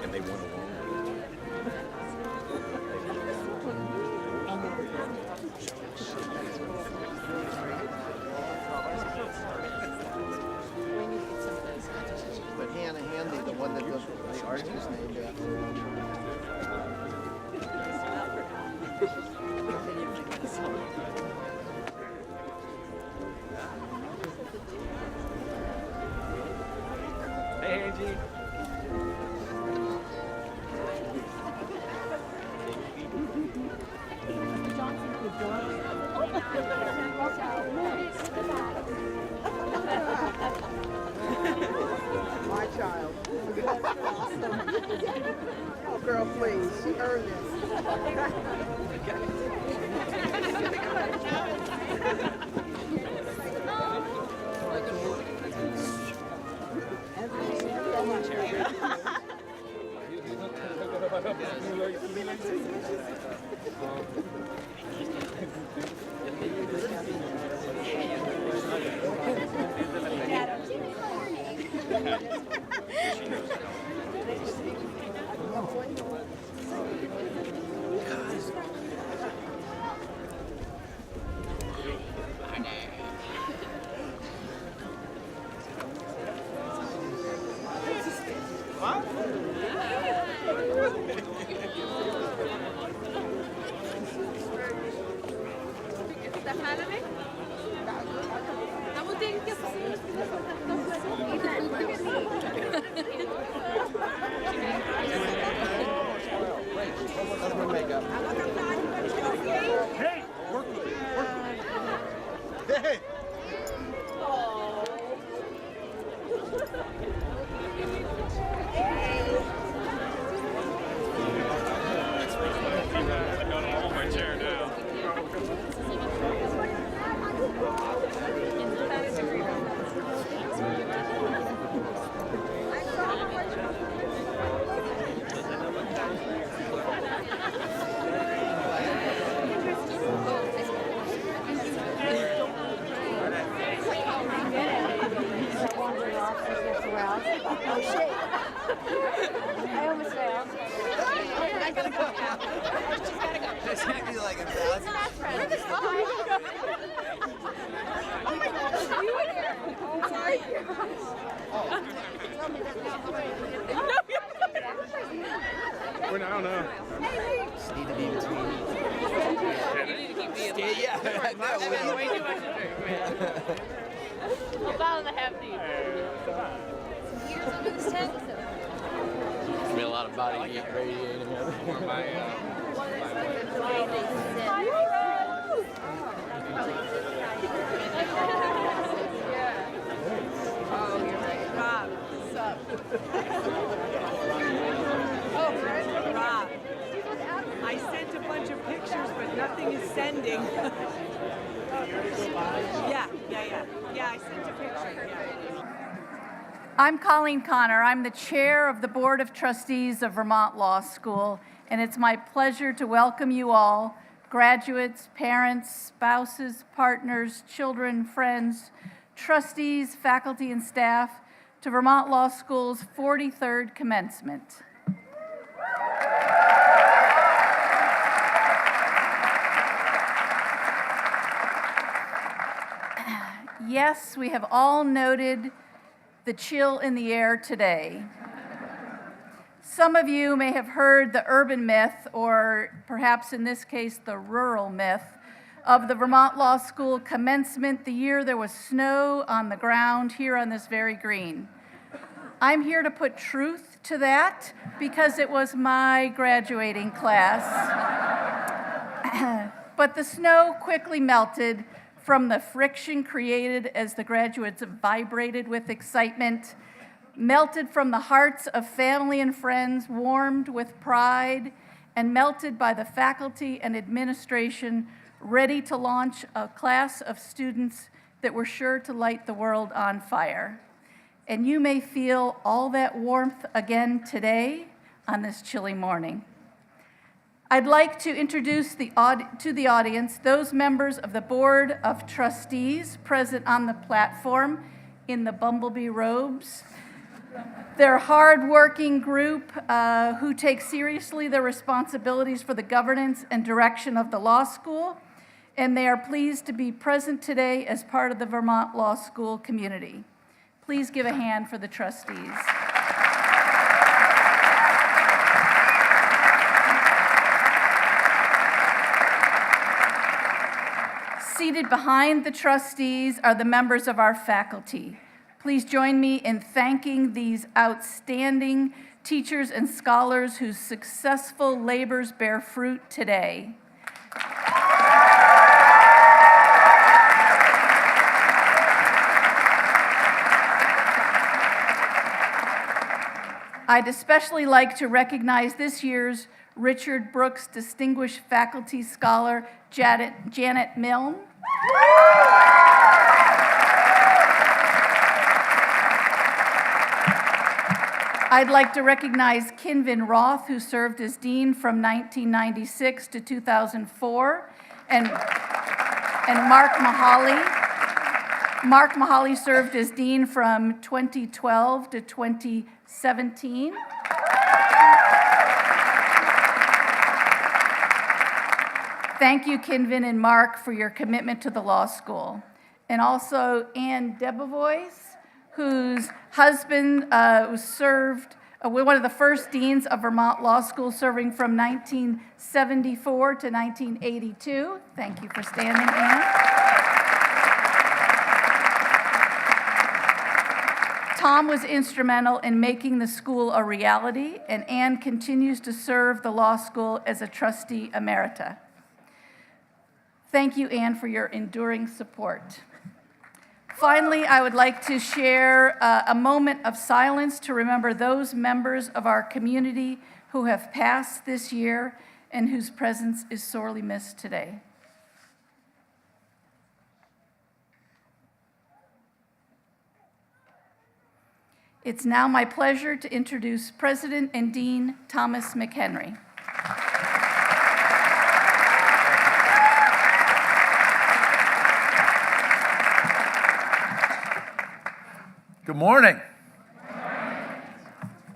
And they went along. But Hannah Handy, the one that the arch is named after. Hey, Angie. My child. Oh, girl, please. She earned I'm Colleen Connor. I'm the chair of the Board of Trustees of Vermont Law School, and it's my pleasure to welcome you all, graduates, parents, spouses, partners, children, friends, trustees, faculty, and staff, to Vermont Law School's 43rd commencement. Yes, we have all noted the chill in the air today. Some of you may have heard the urban myth, or perhaps in this case, the rural myth, of the Vermont Law School commencement the year there was snow on the ground here on this very green. I'm here to put truth to that because it was my graduating class. But the snow quickly melted from the friction created as the graduates vibrated with excitement, melted from the hearts of family and friends, warmed with pride, and melted by the faculty and administration ready to launch a class of students that were sure to light the world on fire. And you may feel all that warmth again today on this chilly morning. I'd like to introduce to the audience those members of the Board of Trustees present on the platform in the bumblebee robes. They're a hard-working group who take seriously their responsibilities for the governance and direction of the law school, and they are pleased to be present today as part of the Vermont Law School community. Please give a hand for the trustees. Seated behind the trustees are the members of our faculty. Please join me in thanking these outstanding teachers and scholars whose successful labors bear fruit today. I'd especially like to recognize this year's Richard Brooks Distinguished Faculty Scholar, Janet Milne. I'd like to recognize Kinvin Roth, who served as dean from 1996 to 2004, and Mark Mahaly. Mark Mahaly served as dean from 2012 to 2017. Thank you, Kinvin and Mark, for your commitment to the law school. And also Anne Debevoise, whose husband served, one of the first deans of Vermont Law School, serving from 1974 to 1982. Thank you for standing, Anne. Tom was instrumental in making the school a reality, and Anne continues to serve the law school as a trustee emerita. Thank you, Anne, for your enduring support. Finally, I would like to share a moment of silence to remember those members of our community who have passed this year and whose presence is sorely missed today. It's now my pleasure to introduce President and Dean Thomas McHenry. Good morning.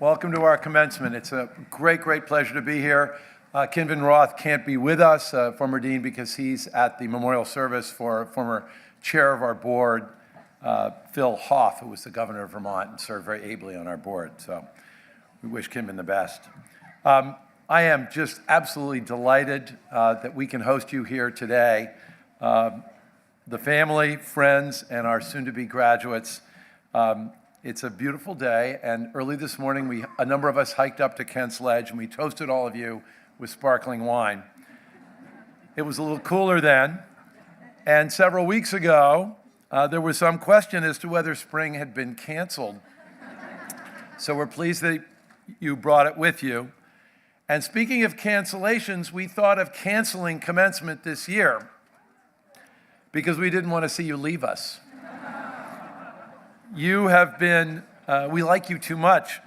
Welcome to our commencement. It's a great pleasure to be here. Kinvin Roth can't be with us, former dean, because he's at the memorial service for former chair of our board, Phil Hoff, who was the governor of Vermont and served very ably on our board. So we wish Kinvin the best. I am just absolutely delighted that we can host you here today. The family, friends, and our soon-to-be graduates. It's a beautiful day, and early this morning, a number of us hiked up to Kent's Ledge, and we toasted all of you with sparkling wine. It was a little cooler then, and several weeks ago, there was some question as to whether spring had been canceled. So we're pleased that you brought it with you. And speaking of cancellations, we thought of canceling commencement this year because we didn't want to see you leave us. You have been, we like you too much.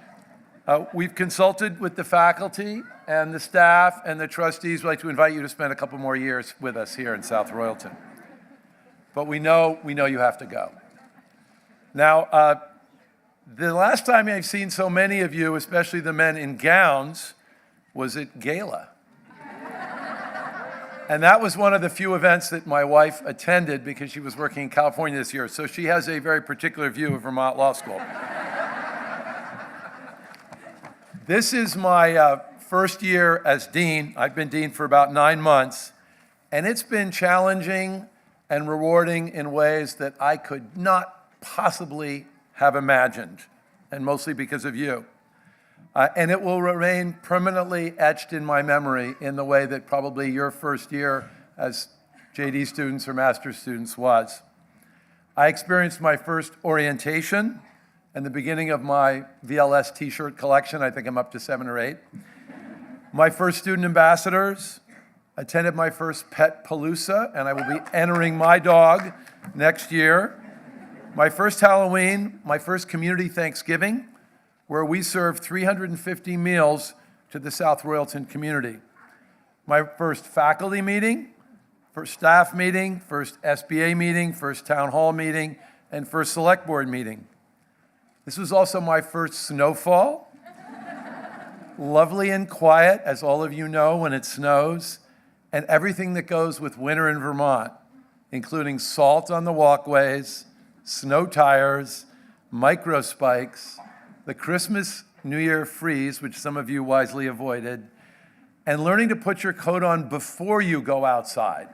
We've consulted with the faculty and the staff and the trustees. We'd like to invite you to spend a couple more years with us here in South Royalton. But we know you have to go. Now, the last time I've seen so many of you, especially the men in gowns, was at Gala. And that was one of the few events that my wife attended because she was working in California this year. So she has a very particular view of Vermont Law School. This is my first year as dean. I've been dean for about 9 months. And it's been challenging and rewarding in ways that I could not possibly have imagined, and mostly because of you. And it will remain permanently etched in my memory in the way that probably your first year as JD students or master's students was. I experienced my first orientation and the beginning of my VLS t-shirt collection. I think I'm up to 7 or 8. My first student ambassadors, attended my first pet palooza, and I will be entering my dog next year. My first Halloween, my first community Thanksgiving, where we served 350 meals to the South Royalton community. My first faculty meeting, first staff meeting, first SBA meeting, first town hall meeting, and first select board meeting. This was also my first snowfall. Lovely and quiet, as all of you know, when it snows, and everything that goes with winter in Vermont, including salt on the walkways, snow tires, micro spikes, the Christmas New Year freeze, which some of you wisely avoided, and learning to put your coat on before you go outside,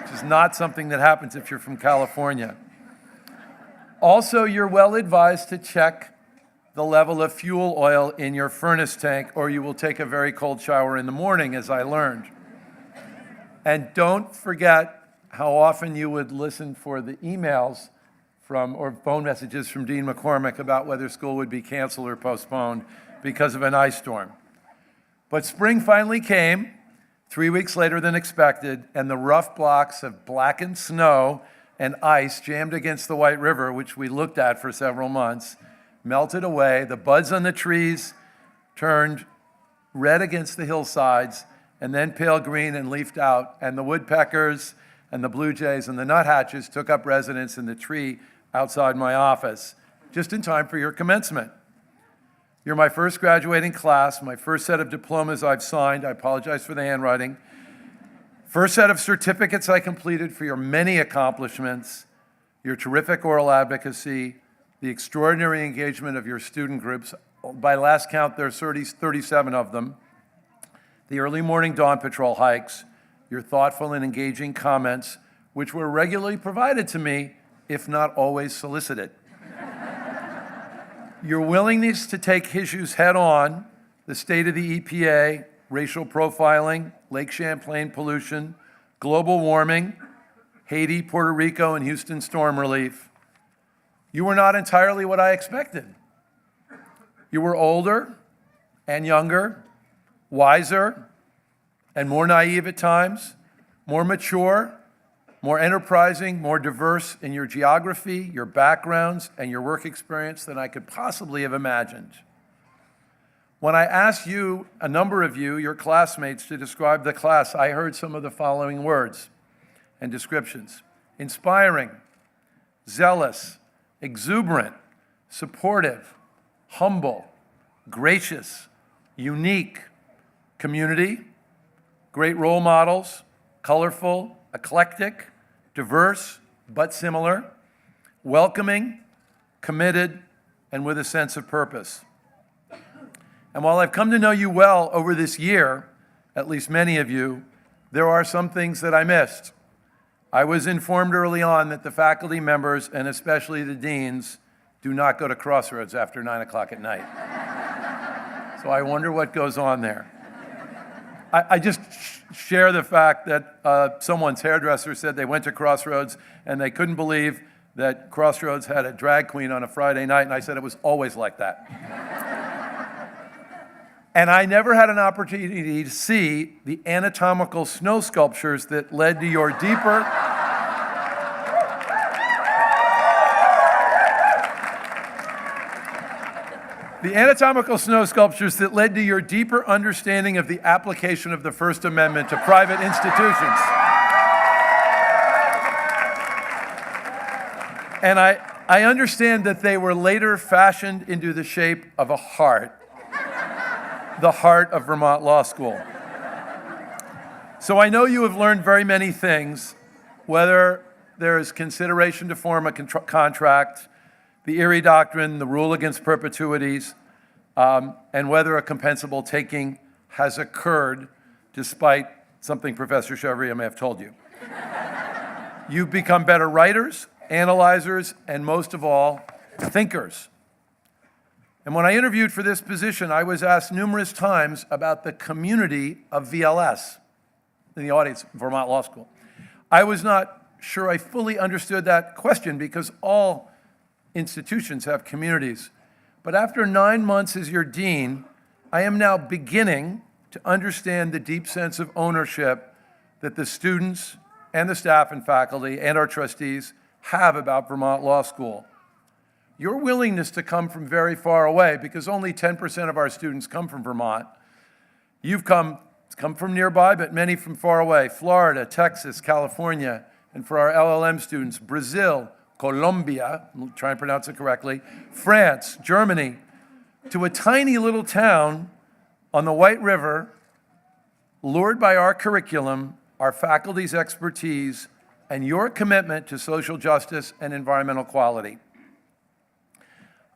which is not something that happens if you're from California. Also, you're well advised to check the level of fuel oil in your furnace tank, or you will take a very cold shower in the morning, as I learned. And don't forget how often you would listen for the emails or phone messages from Dean McCormick about whether school would be canceled or postponed because of an ice storm. But spring finally came, 3 weeks later than expected, and the rough blocks of blackened snow and ice jammed against the White River, which we looked at for several months, melted away. The buds on the trees turned red against the hillsides and then pale green and leafed out. And the woodpeckers and the blue jays and the nuthatches took up residence in the tree outside my office, just in time for your commencement. You're my first graduating class, my first set of diplomas I've signed. I apologize for the handwriting. First set of certificates I completed for your many accomplishments, your terrific oral advocacy, the extraordinary engagement of your student groups. By last count, there's 37 of them. The early morning dawn patrol hikes, your thoughtful and engaging comments, which were regularly provided to me, if not always solicited. Your willingness to take issues head on, the state of the EPA, racial profiling, Lake Champlain pollution, global warming, Haiti, Puerto Rico, and Houston storm relief. You were not entirely what I expected. You were older and younger, wiser and more naive at times, more mature, more enterprising, more diverse in your geography, your backgrounds, and your work experience than I could possibly have imagined. When I asked you, a number of you, your classmates, to describe the class, I heard some of the following words and descriptions: inspiring, zealous, exuberant, supportive, humble, gracious, unique, community, great role models, colorful, eclectic, diverse, but similar, welcoming, committed, and with a sense of purpose. And while I've come to know you well over this year, at least many of you, there are some things that I missed. I was informed early on that the faculty members, and especially the deans, do not go to Crossroads after 9 o'clock at night. So I wonder what goes on there. I just share the fact that someone's hairdresser said they went to Crossroads and they couldn't believe that Crossroads had a drag queen on a Friday night, and I said it was always like that. And I never had an opportunity to see the anatomical snow sculptures that led to your deeper understanding of the application of the First Amendment to private institutions. And I understand that they were later fashioned into the shape of a heart. The heart of Vermont Law School. So I know you have learned very many things, whether there is consideration to form a contract, the Erie Doctrine, the rule against perpetuities, and whether a compensable taking has occurred despite something Professor Chevrier may have told you. You've become better writers, analyzers, and most of all, thinkers. And when I interviewed for this position, I was asked numerous times about the community of VLS, in the audience, Vermont Law School. I was not sure I fully understood that question because all institutions have communities. But after 9 months as your dean, I am now beginning to understand the deep sense of ownership that the students and the staff and faculty and our trustees have about Vermont Law School. Your willingness to come from very far away, because only 10% of our students come from Vermont. You've come from nearby, but many from far away, Florida, Texas, California, and for our LLM students, Brazil, Colombia, I'll try and pronounce it correctly, France, Germany, to a tiny little town on the White River, lured by our curriculum, our faculty's expertise, and your commitment to social justice and environmental quality.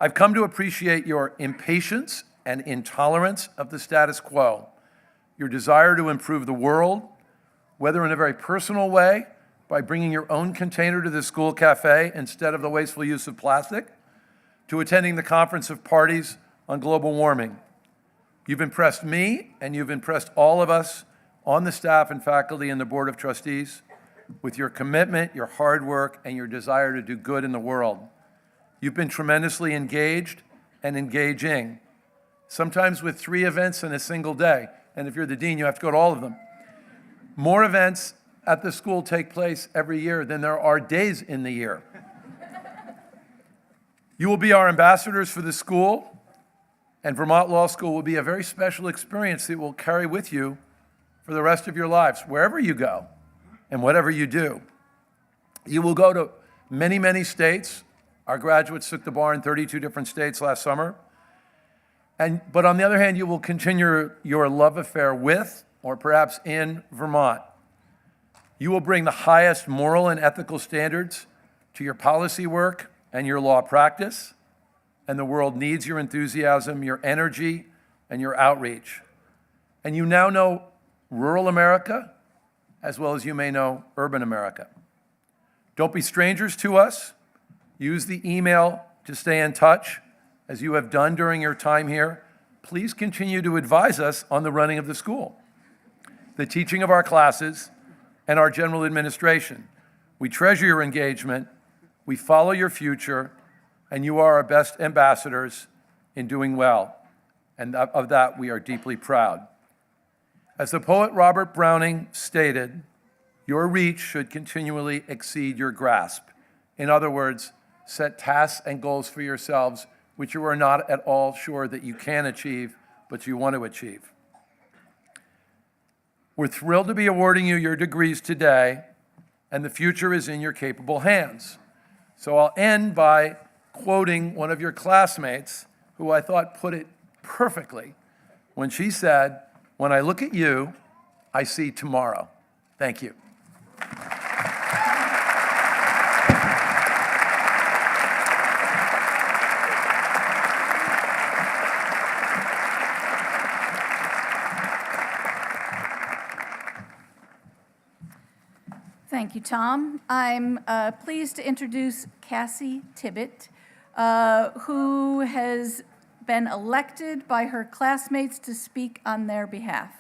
I've come to appreciate your impatience and intolerance of the status quo, your desire to improve the world, whether in a very personal way, by bringing your own container to the school cafe instead of the wasteful use of plastic, to attending the Conference of Parties on global warming. You've impressed me, and you've impressed all of us on the staff and faculty and the Board of Trustees with your commitment, your hard work, and your desire to do good in the world. You've been tremendously engaged and engaging, sometimes with 3 events in a single day. And if you're the dean, you have to go to all of them. More events at the school take place every year than there are days in the year. You will be our ambassadors for the school, and Vermont Law School will be a very special experience that you will carry with you for the rest of your lives, wherever you go and whatever you do. You will go to many, many states. Our graduates took the bar in 32 different states last summer. But on the other hand, you will continue your love affair with, or perhaps in, Vermont. You will bring the highest moral and ethical standards to your policy work and your law practice, and the world needs your enthusiasm, your energy, and your outreach. And you now know rural America as well as you may know urban America. Don't be strangers to us. Use the email to stay in touch, as you have done during your time here. Please continue to advise us on the running of the school, the teaching of our classes, and our general administration. We treasure your engagement, we follow your future, and you are our best ambassadors in doing well. And of that, we are deeply proud. As the poet Robert Browning stated, your reach should continually exceed your grasp. In other words, set tasks and goals for yourselves which you are not at all sure that you can achieve, but you want to achieve. We're thrilled to be awarding you your degrees today, and the future is in your capable hands. So I'll end by quoting one of your classmates, who I thought put it perfectly, when she said, "When I look at you, I see tomorrow." Thank you. Thank you, Tom. I'm pleased to introduce Cassie Tibbett, who has been elected by her classmates to speak on their behalf.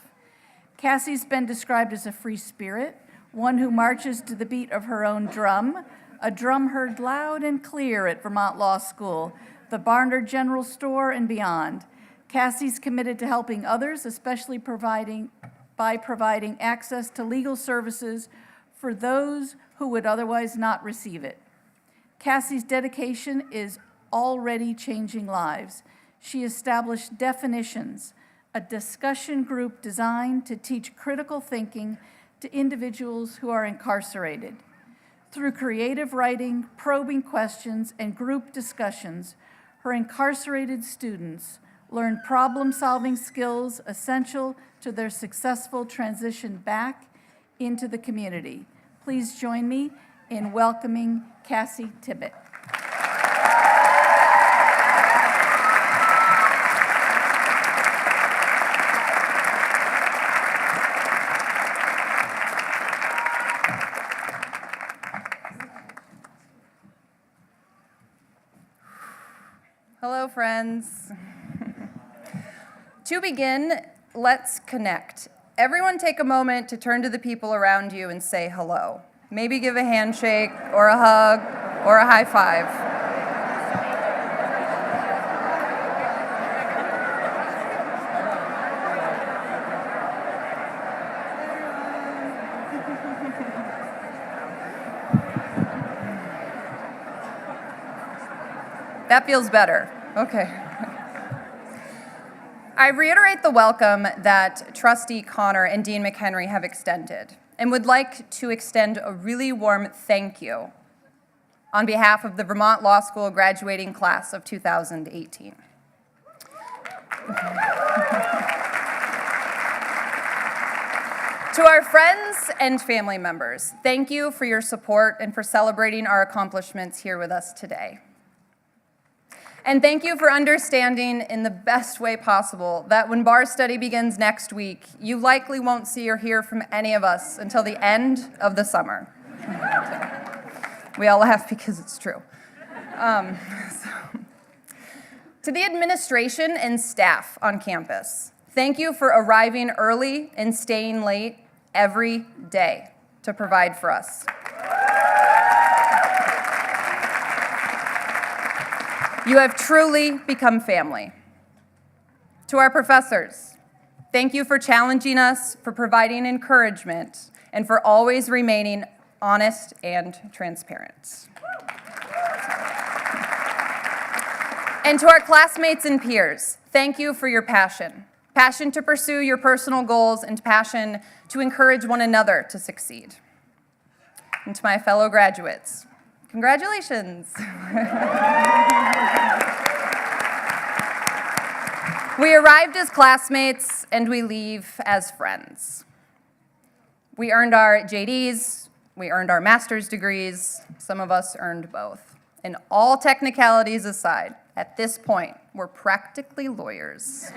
Cassie's been described as a free spirit, one who marches to the beat of her own drum, a drum heard loud and clear at Vermont Law School, the Barnard General Store, and beyond. Cassie's committed to helping others, especially by providing access to legal services for those who would otherwise not receive it. Cassie's dedication is already changing lives. She established definitions, a discussion group designed to teach critical thinking to individuals who are incarcerated. Through creative writing, probing questions, and group discussions, her incarcerated students learn problem-solving skills essential to their successful transition back into the community. Please join me in welcoming Cassie Tibbett. Hello, friends. To begin, let's connect. Everyone take a moment to turn to the people around you and say hello. Maybe give a handshake or a hug or a high five. That feels better. Okay. I reiterate the welcome that Trustee Connor and Dean McHenry have extended, and would like to extend a really warm thank you on behalf of the Vermont Law School graduating class of 2018. To our friends and family members, thank you for your support and for celebrating our accomplishments here with us today. And thank you for understanding in the best way possible that when bar study begins next week, you likely won't see or hear from any of us until the end of the summer. We all laugh because it's true. To the administration and staff on campus, thank you for arriving early and staying late every day to provide for us. You have truly become family. To our professors, thank you for challenging us, for providing encouragement, and for always remaining honest and transparent. And to our classmates and peers, thank you for your passion. Passion to pursue your personal goals and passion to encourage one another to succeed. And to my fellow graduates, congratulations. We arrived as classmates and we leave as friends. We earned our JDs, we earned our master's degrees, some of us earned both. And all technicalities aside, at this point, we're practically lawyers.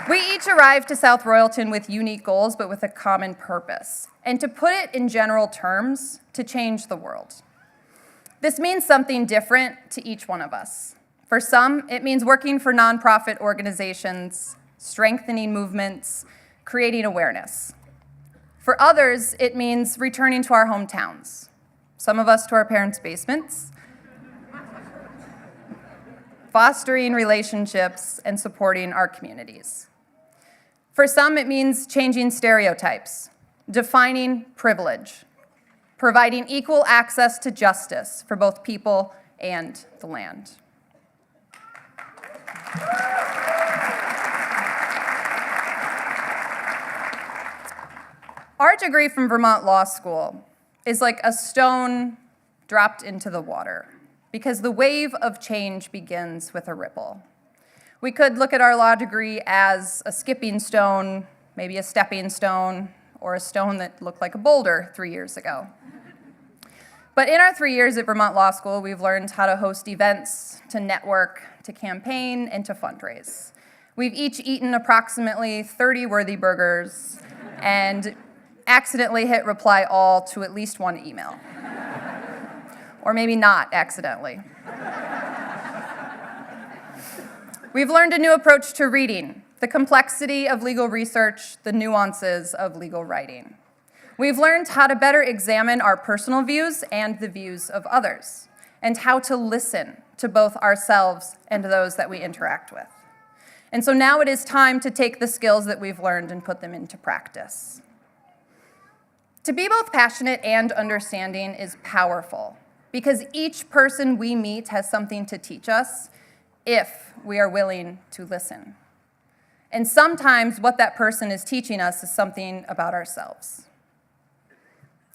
We each arrived to South Royalton with unique goals, but with a common purpose. And to put it in general terms, to change the world. This means something different to each one of us. For some, it means working for nonprofit organizations, strengthening movements, creating awareness. For others, it means returning to our hometowns, some of us to our parents' basements, fostering relationships, and supporting our communities. For some, it means changing stereotypes, defining privilege, providing equal access to justice for both people and the land. Our degree from Vermont Law School is like a stone dropped into the water, because the wave of change begins with a ripple. We could look at our law degree as a skipping stone, maybe a stepping stone, or a stone that looked like a boulder 3 years ago. But in our 3 years at Vermont Law School, we've learned how to host events, to network, to campaign, and to fundraise. We've each eaten approximately 30 worthy burgers and accidentally hit reply all to at least one email. Or maybe not accidentally. We've learned a new approach to reading, the complexity of legal research, the nuances of legal writing. We've learned how to better examine our personal views and the views of others, and how to listen to both ourselves and those that we interact with. And so now it is time to take the skills that we've learned and put them into practice. To be both passionate and understanding is powerful, because each person we meet has something to teach us if we are willing to listen. And sometimes what that person is teaching us is something about ourselves.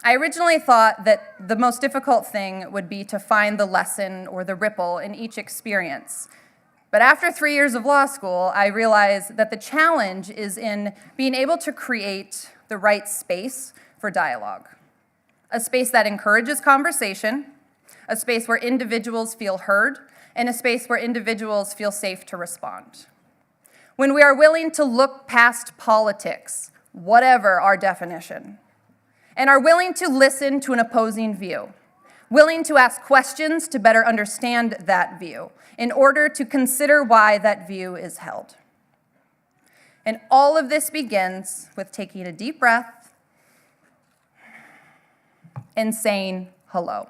I originally thought that the most difficult thing would be to find the lesson or the ripple in each experience. But after 3 years of law school, I realized that the challenge is in being able to create the right space for dialogue. A space that encourages conversation, a space where individuals feel heard, and a space where individuals feel safe to respond. When we are willing to look past politics, whatever our definition, and are willing to listen to an opposing view, willing to ask questions to better understand that view in order to consider why that view is held. And all of this begins with taking a deep breath and saying hello.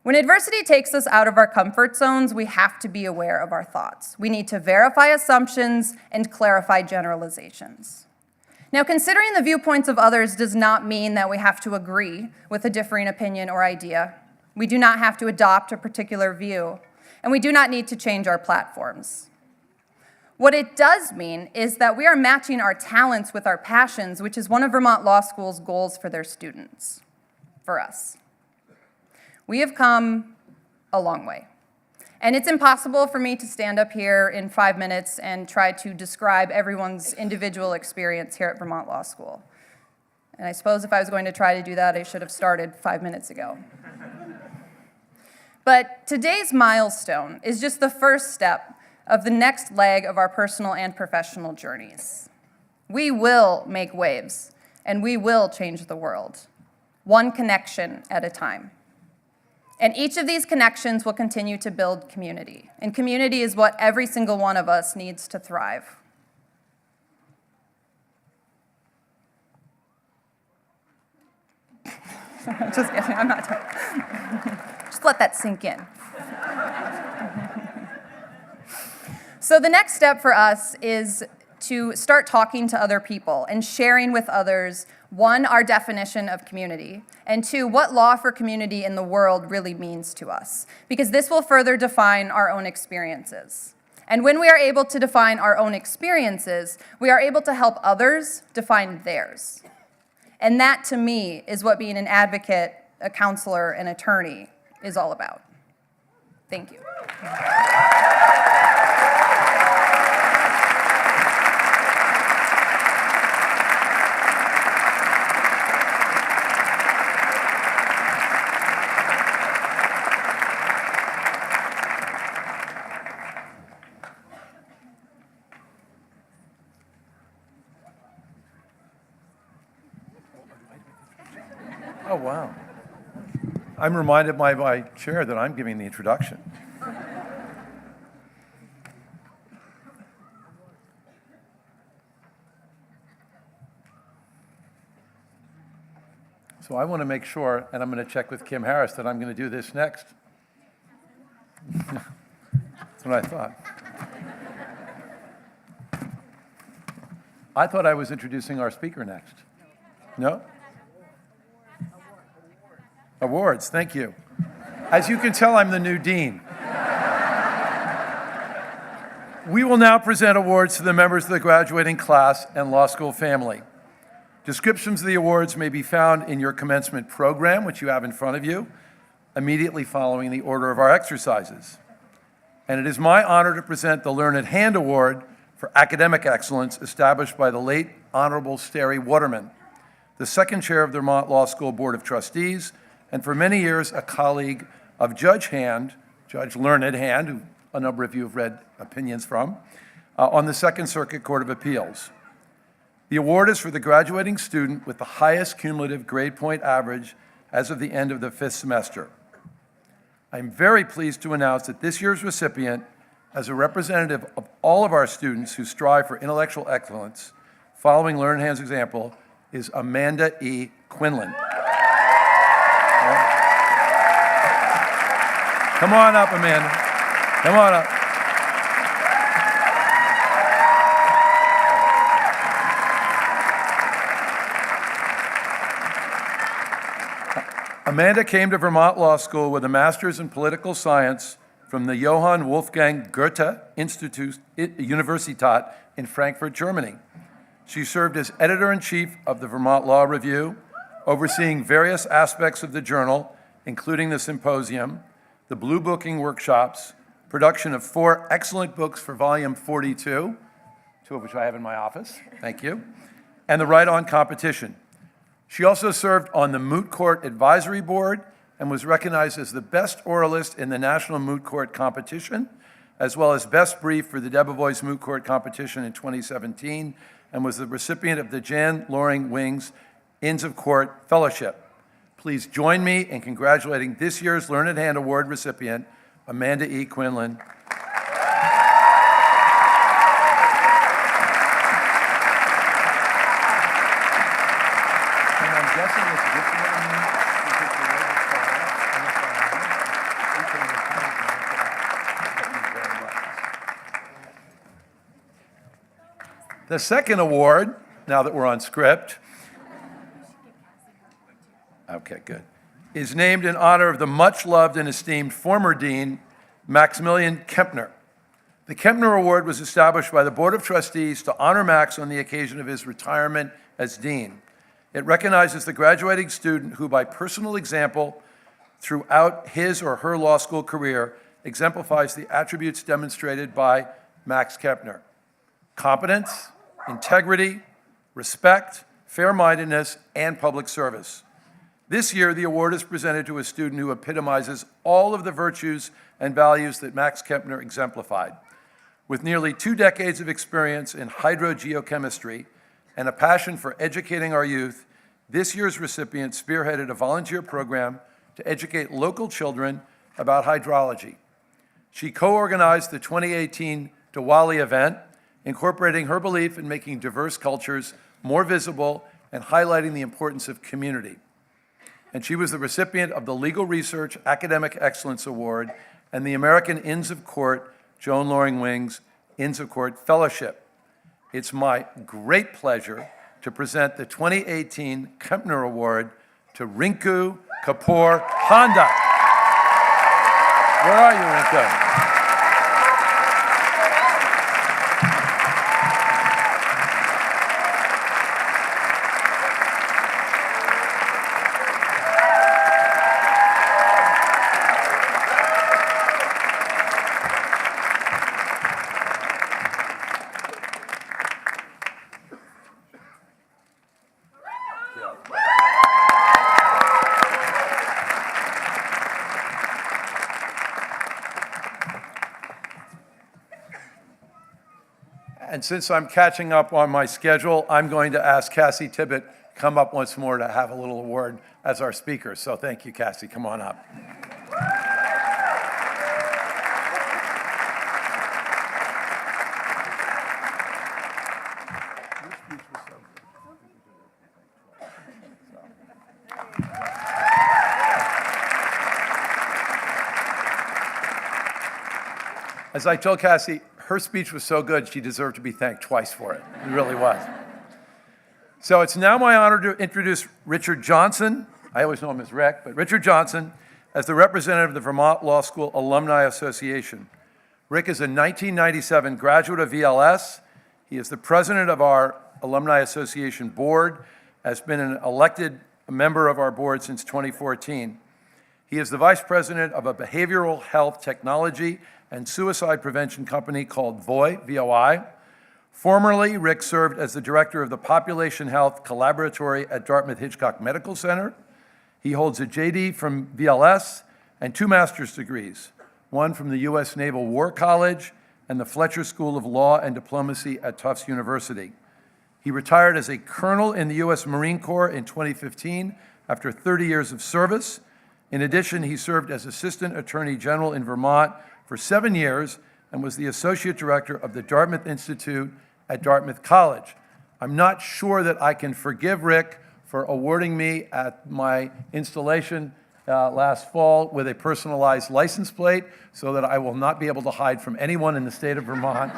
When adversity takes us out of our comfort zones, we have to be aware of our thoughts. We need to verify assumptions and clarify generalizations. Now, considering the viewpoints of others does not mean that we have to agree with a differing opinion or idea. We do not have to adopt a particular view, and we do not need to change our platforms. What it does mean is that we are matching our talents with our passions, which is one of Vermont Law School's goals for their students, for us. We have come a long way. And it's impossible for me to stand up here in 5 minutes and try to describe everyone's individual experience here at Vermont Law School. And I suppose if I was going to try to do that, I should have started 5 minutes ago. But today's milestone is just the first step of the next leg of our personal and professional journeys. We will make waves, and we will change the world, one connection at a time. And each of these connections will continue to build community, and community is what every single one of us needs to thrive. Just kidding, I'm not done. Just let that sink in. So the next step for us is to start talking to other people and sharing with others, one, our definition of community, and two, what law for community in the world really means to us, because this will further define our own experiences. And when we are able to define our own experiences, we are able to help others define theirs. And that, to me, is what being an advocate, a counselor, an attorney is all about. Thank you. Oh, wow. I'm reminded by my chair that I'm giving the introduction. So I want to make sure, and I'm going to check with Kim Harris, that I'm going to do this next. That's what I thought. I thought I was introducing our speaker next. No? Awards, thank you. As you can tell, I'm the new dean. We will now present awards to the members of the graduating class and law school family. Descriptions of the awards may be found in your commencement program, which you have in front of you, immediately following the order of our exercises. And it is my honor to present the Learned Hand Award for academic excellence established by the late Honorable Sterry Waterman, the second chair of the Vermont Law School Board of Trustees, and for many years a colleague of Judge Hand, Judge Learned Hand, who a number of you have read opinions from, on the Second Circuit Court of Appeals. The award is for the graduating student with the highest cumulative grade point average as of the end of the 5th semester. I'm very pleased to announce that this year's recipient, as a representative of all of our students who strive for intellectual excellence, following Learned Hand's example, is Amanda E. Quinlan. Come on up, Amanda. Come on up. Amanda came to Vermont Law School with a master's in political science from the Johann Wolfgang Goethe Institut Universität in Frankfurt, Germany. She served as editor-in-chief of the Vermont Law Review, overseeing various aspects of the journal, including the symposium, the Blue Booking workshops, production of 4 excellent books for volume 42, 2 of which I have in my office, thank you, and the Write On competition. She also served on the Moot Court Advisory Board and was recognized as the best oralist in the National Moot Court Competition, as well as best brief for the Debevoise Moot Court Competition in 2017, and was the recipient of the Jan Loring Wings Inns of Court Fellowship. Please join me in congratulating this year's Learned Hand Award recipient, Amanda E. Quinlan. And I'm guessing it's this one because the red is fire and the fire. The second award, now that we're on script, okay, good, is named in honor of the much-loved and esteemed former dean, Maximilian Kempner, The Kempner Award was established by the Board of Trustees to honor Max on the occasion of his retirement as dean. It recognizes the graduating student who, by personal example, throughout his or her law school career, exemplifies the attributes demonstrated by Max Kempner: competence, integrity, respect, fair-mindedness, and public service. This year, the award is presented to a student who epitomizes all of the virtues and values that Max Kempner exemplified. With nearly 2 decades of experience in hydrogeochemistry and a passion for educating our youth, this year's recipient spearheaded a volunteer program to educate local children about hydrology. She co-organized the 2018 Diwali event, incorporating her belief in making diverse cultures more visible and highlighting the importance of community. And she was the recipient of the Legal Research Academic Excellence Award and the American Inns of Court Joan Loring Wings Inns of Court Fellowship. It's my great pleasure to present the 2018 Kempner Award to Rinku Kapoor Honda. Where are you, Rinku? And since I'm catching up on my schedule, I'm going to ask Cassie Tibbett to come up once more to have a little award as our speaker. So thank you, Cassie. Come on up. As I told Cassie, her speech was so good, she deserved to be thanked twice for it. It really was. So it's now my honor to introduce Richard Johnson. I always know him as Rick, but Richard Johnson as the representative of the Vermont Law School Alumni Association. Rick is a 1997 graduate of VLS. He is the president of our Alumni Association board, has been an elected member of our board since 2014. He is the vice president of a behavioral health technology and suicide prevention company called VOI, V-O-I. Formerly, Rick served as the director of the Population Health Collaboratory at Dartmouth-Hitchcock Medical Center. He holds a JD from VLS and 2 master's degrees, one from the U.S. Naval War College and the Fletcher School of Law and Diplomacy at Tufts University. He retired as a colonel in the U.S. Marine Corps in 2015 after 30 years of service. In addition, he served as Assistant Attorney General in Vermont for 7 years and was the Associate Director of the Dartmouth Institute at Dartmouth College. I'm not sure that I can forgive Rick for awarding me at my installation last fall with a personalized license plate so that I will not be able to hide from anyone in the state of Vermont.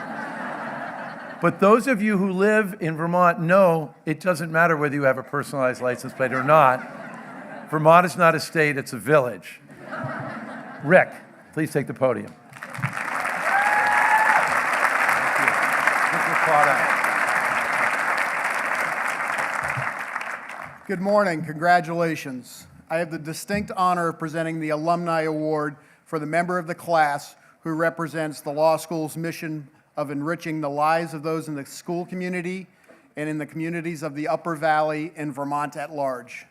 But those of you who live in Vermont know it doesn't matter whether you have a personalized license plate or not. Vermont is not a state, it's a village. Rick, please take the podium. Good morning, congratulations. I have the distinct honor of presenting the Alumni Award for the member of the class who represents the law school's mission of enriching the lives of those in the school community and in the communities of the Upper Valley and Vermont at large.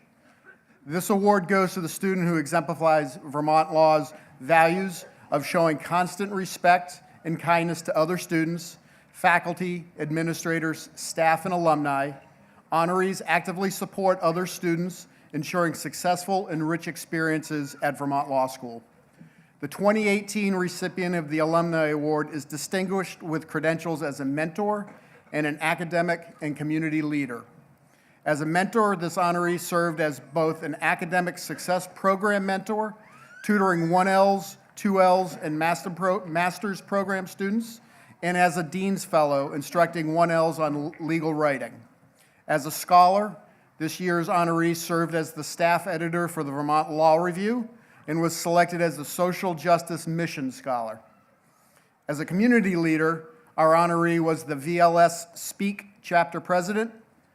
This award goes to the student who exemplifies Vermont law's values of showing constant respect and kindness to other students, faculty, administrators, staff, and alumni. Honorees actively support other students, ensuring successful and rich experiences at Vermont Law School. The 2018 recipient of the Alumni Award is distinguished with credentials as a mentor and an academic and community leader. As a mentor, this honoree served as both an academic success program mentor, tutoring 1Ls, 2Ls, and master's program students, and as a Dean's Fellow, instructing 1Ls on legal writing. As a scholar, this year's honoree served as the staff editor for the Vermont Law Review and was selected as the Social Justice Mission Scholar. As a community leader, our honoree was the VLS Speak chapter president.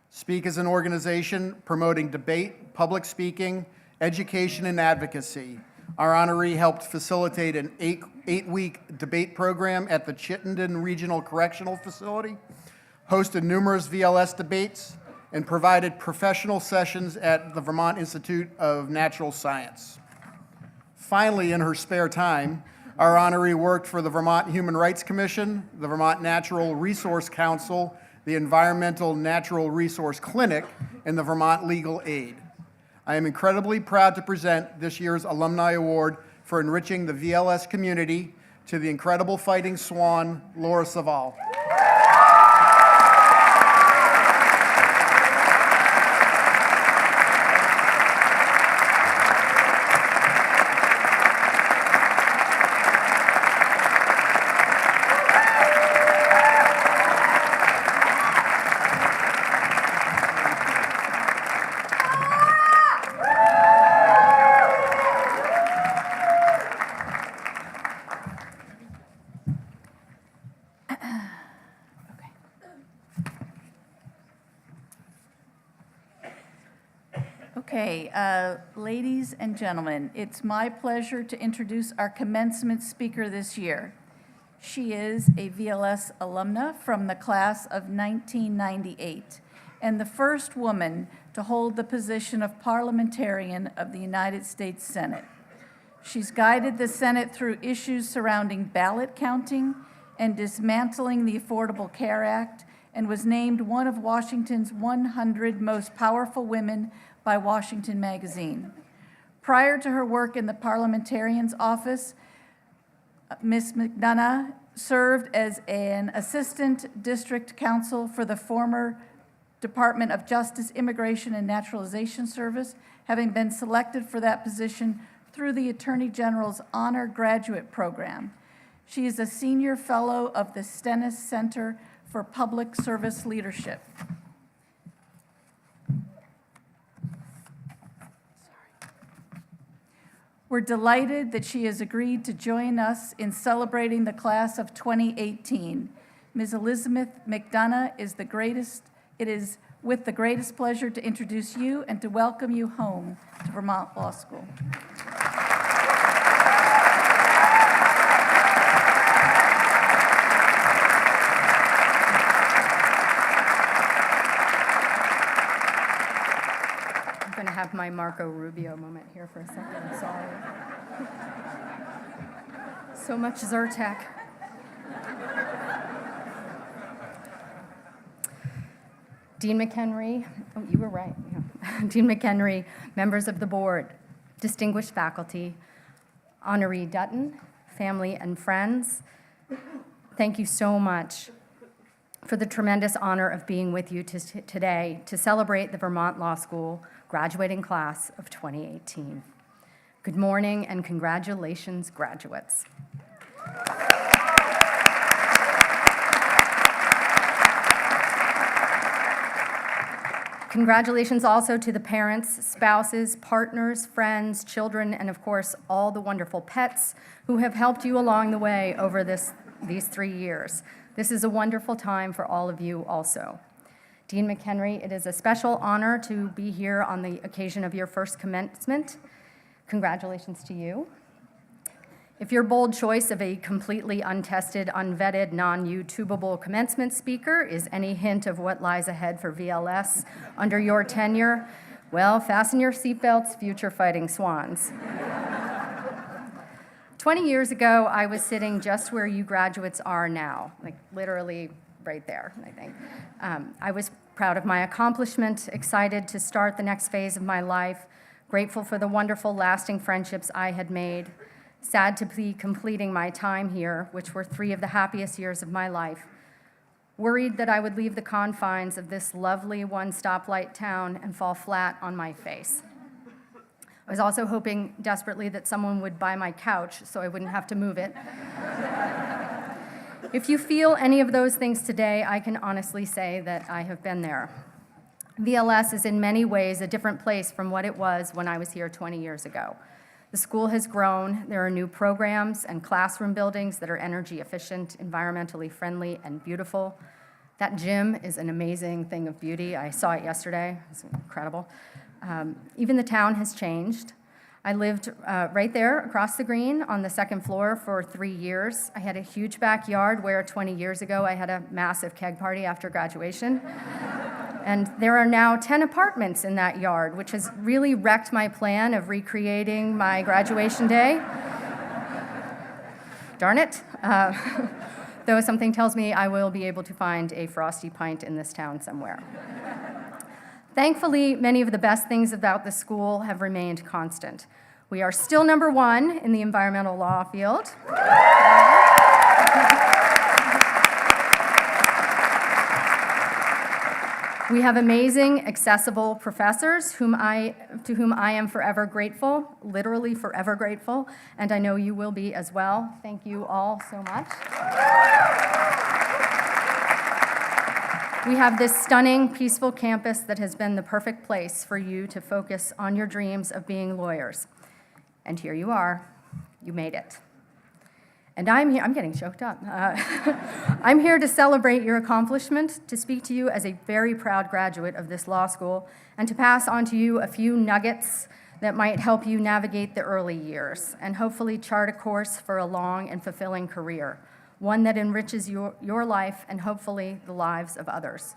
Speak is an organization promoting debate, public speaking, education, and advocacy. Our honoree helped facilitate an eight-week debate program at the Chittenden Regional Correctional Facility, hosted numerous VLS debates, and provided professional sessions at the Vermont Institute of Natural Science. Finally, in her spare time, our honoree worked for the Vermont Human Rights Commission, the Vermont Natural Resource Council, the Environmental Natural Resource Clinic, and the Vermont Legal Aid. I am incredibly proud to present this year's Alumni Award for enriching the VLS community to the incredible fighting swan, Laura Saval. Okay, ladies and gentlemen, it's my pleasure to introduce our commencement speaker this year. She is a VLS alumna from the class of 1998 and the first woman to hold the position of Parliamentarian of the United States Senate. She's guided the Senate through issues surrounding ballot counting and dismantling the Affordable Care Act, and was named one of Washington's 100 most powerful women by Washington Magazine. Prior to her work in the Parliamentarian's office, Ms. MacDonough served as an assistant district counsel for the former Department of Justice, Immigration, and Naturalization Service, having been selected for that position through the Attorney General's Honor Graduate Program. She is a senior fellow of the Stennis Center for Public Service Leadership. We're delighted that she has agreed to join us in celebrating the class of 2018. Ms. Elizabeth MacDonough it is with the greatest pleasure to introduce you and to welcome you home to Vermont Law School. I'm going to have my Marco Rubio moment here for a second. I'm sorry. So much Zyrtec. Dean McHenry, oh, you were right. Yeah. Dean McHenry, members of the board, distinguished faculty, Honorary Dutton, family and friends, thank you so much for the tremendous honor of being with you today to celebrate the Vermont Law School graduating class of 2018. Good morning and congratulations, graduates. Congratulations also to the parents, spouses, partners, friends, children, and of course, all the wonderful pets who have helped you along the way over these 3 years. This is a wonderful time for all of you also. Dean McHenry, it is a special honor to be here on the occasion of your first commencement. Congratulations to you. If your bold choice of a completely untested, unvetted, non-YouTubeable commencement speaker is any hint of what lies ahead for VLS under your tenure, well, fasten your seatbelts, future fighting swans. 20 years ago, I was sitting just where you graduates are now, like literally right there, I think. I was proud of my accomplishment, excited to start the next phase of my life, grateful for the wonderful, lasting friendships I had made, sad to be completing my time here, which were 3 of the happiest years of my life, worried that I would leave the confines of this lovely one-stoplight town and fall flat on my face. I was also hoping desperately that someone would buy my couch so I wouldn't have to move it. If you feel any of those things today, I can honestly say that I have been there. VLS is in many ways a different place from what it was when I was here 20 years ago. The school has grown. There are new programs and classroom buildings that are energy efficient, environmentally friendly, and beautiful. That gym is an amazing thing of beauty. I saw it yesterday. It's incredible. Even the town has changed. I lived right there across the green on the second floor for 3 years. I had a huge backyard where 20 years ago I had a massive keg party after graduation. And there are now 10 apartments in that yard, which has really wrecked my plan of recreating my graduation day. Darn it. Though something tells me I will be able to find a frosty pint in this town somewhere. Thankfully, many of the best things about the school have remained constant. We are still #1 in the environmental law field. We have amazing, accessible professors to whom I am forever grateful, literally forever grateful, and I know you will be as well. Thank you all so much. We have this stunning, peaceful campus that has been the perfect place for you to focus on your dreams of being lawyers. And here you are. You made it. And I'm here, I'm getting choked up. I'm here to celebrate your accomplishment, to speak to you as a very proud graduate of this law school, and to pass on to you a few nuggets that might help you navigate the early years, and hopefully chart a course for a long and fulfilling career, one that enriches your life and hopefully the lives of others.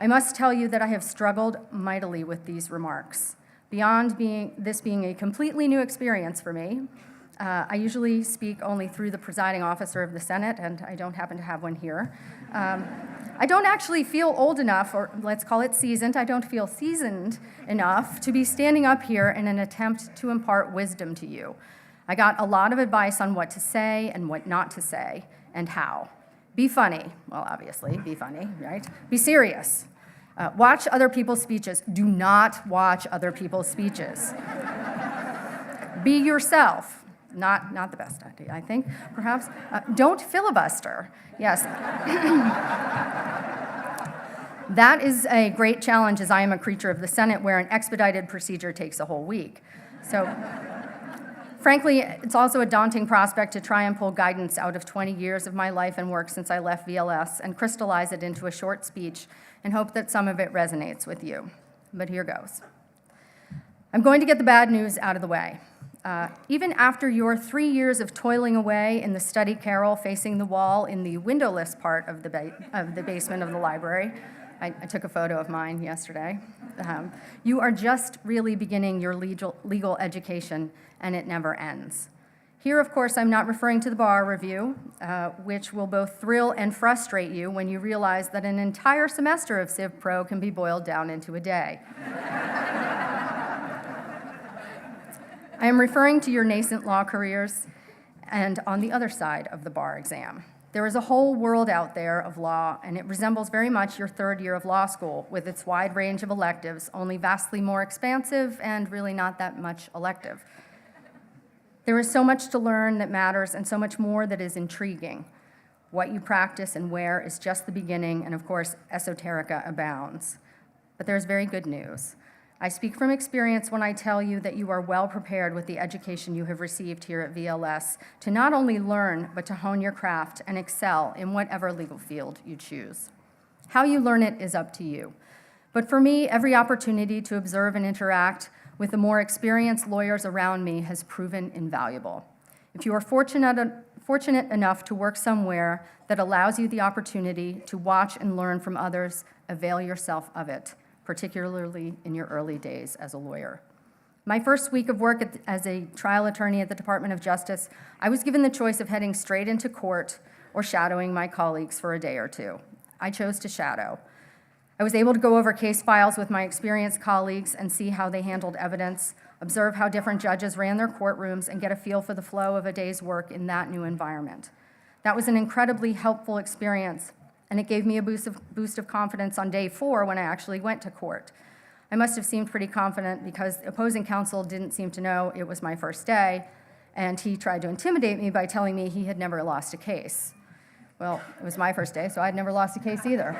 I must tell you that I have struggled mightily with these remarks. Beyond this being a completely new experience for me, I usually speak only through the presiding officer of the Senate, and I don't happen to have one here. I don't actually feel old enough, or let's call it seasoned, I don't feel seasoned enough to be standing up here in an attempt to impart wisdom to you. I got a lot of advice on what to say and what not to say, and how. Be funny. Well, obviously, be funny, right? Be serious. Watch other people's speeches. Do not watch other people's speeches. Be yourself. Not the best idea, I think, perhaps. Don't filibuster. Yes. That is a great challenge, as I am a creature of the Senate, where an expedited procedure takes a whole week. So, frankly, it's also a daunting prospect to try and pull guidance out of 20 years of my life and work since I left VLS and crystallize it into a short speech and hope that some of it resonates with you. But here goes. I'm going to get the bad news out of the way. Even after your 3 years of toiling away in the study carrel facing the wall in the windowless part of the basement of the library, I took a photo of mine yesterday, you are just really beginning your legal education, and it never ends. Here, of course, I'm not referring to the bar review, which will both thrill and frustrate you when you realize that an entire semester of Civ Pro can be boiled down into a day. I am referring to your nascent law careers and on the other side of the bar exam. There is a whole world out there of law, and it resembles very much your third year of law school with its wide range of electives, only vastly more expansive and really not that much elective. There is so much to learn that matters and so much more that is intriguing. What you practice and where is just the beginning, and of course, esoterica abounds. But there's very good news. I speak from experience when I tell you that you are well prepared with the education you have received here at VLS to not only learn, but to hone your craft and excel in whatever legal field you choose. How you learn it is up to you. But for me, every opportunity to observe and interact with the more experienced lawyers around me has proven invaluable. If you are fortunate enough to work somewhere that allows you the opportunity to watch and learn from others, avail yourself of it, particularly in your early days as a lawyer. My first week of work as a trial attorney at the Department of Justice, I was given the choice of heading straight into court or shadowing my colleagues for a day or two. I chose to shadow. I was able to go over case files with my experienced colleagues and see how they handled evidence, observe how different judges ran their courtrooms, and get a feel for the flow of a day's work in that new environment. That was an incredibly helpful experience, and it gave me a boost of confidence on day 4 when I actually went to court. I must have seemed pretty confident because the opposing counsel didn't seem to know it was my first day, and he tried to intimidate me by telling me he had never lost a case. Well, it was my first day, so I'd never lost a case either.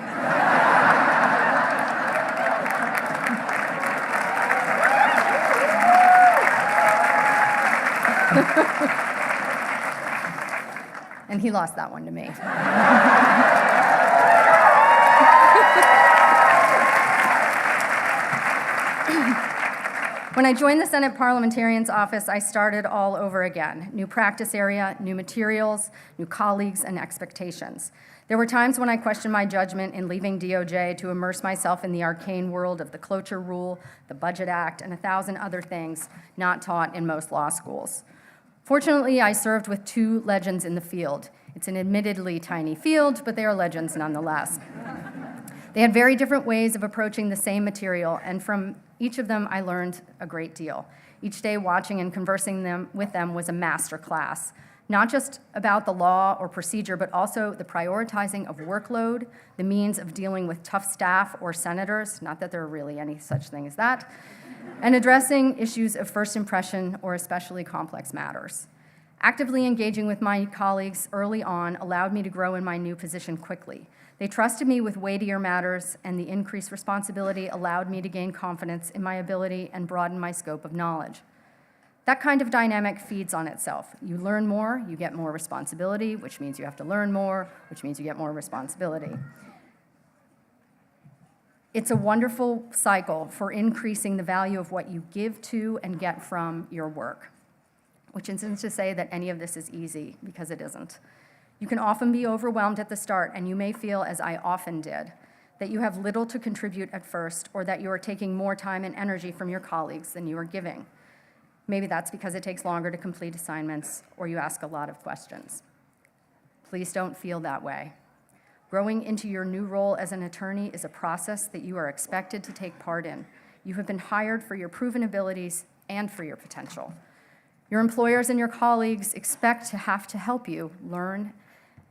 And he lost that one to me. When I joined the Senate Parliamentarian's office, I started all over again. New practice area, new materials, new colleagues, and expectations. There were times when I questioned my judgment in leaving DOJ to immerse myself in the arcane world of the Cloture Rule, the Budget Act, and 1,000 other things not taught in most law schools. Fortunately, I served with two legends in the field. It's an admittedly tiny field, but they are legends nonetheless. They had very different ways of approaching the same material, and from each of them, I learned a great deal. Each day, watching and conversing with them was a master class, not just about the law or procedure, but also the prioritizing of workload, the means of dealing with tough staff or senators, not that there are really any such thing as that, and addressing issues of first impression or especially complex matters. Actively engaging with my colleagues early on allowed me to grow in my new position quickly. They trusted me with weightier matters, and the increased responsibility allowed me to gain confidence in my ability and broaden my scope of knowledge. That kind of dynamic feeds on itself. You learn more, you get more responsibility, which means you have to learn more, which means you get more responsibility. It's a wonderful cycle for increasing the value of what you give to and get from your work, which isn't to say that any of this is easy, because it isn't. You can often be overwhelmed at the start, and you may feel, as I often did, that you have little to contribute at first, or that you are taking more time and energy from your colleagues than you are giving. Maybe that's because it takes longer to complete assignments, or you ask a lot of questions. Please don't feel that way. Growing into your new role as an attorney is a process that you are expected to take part in. You have been hired for your proven abilities and for your potential. Your employers and your colleagues expect to have to help you learn,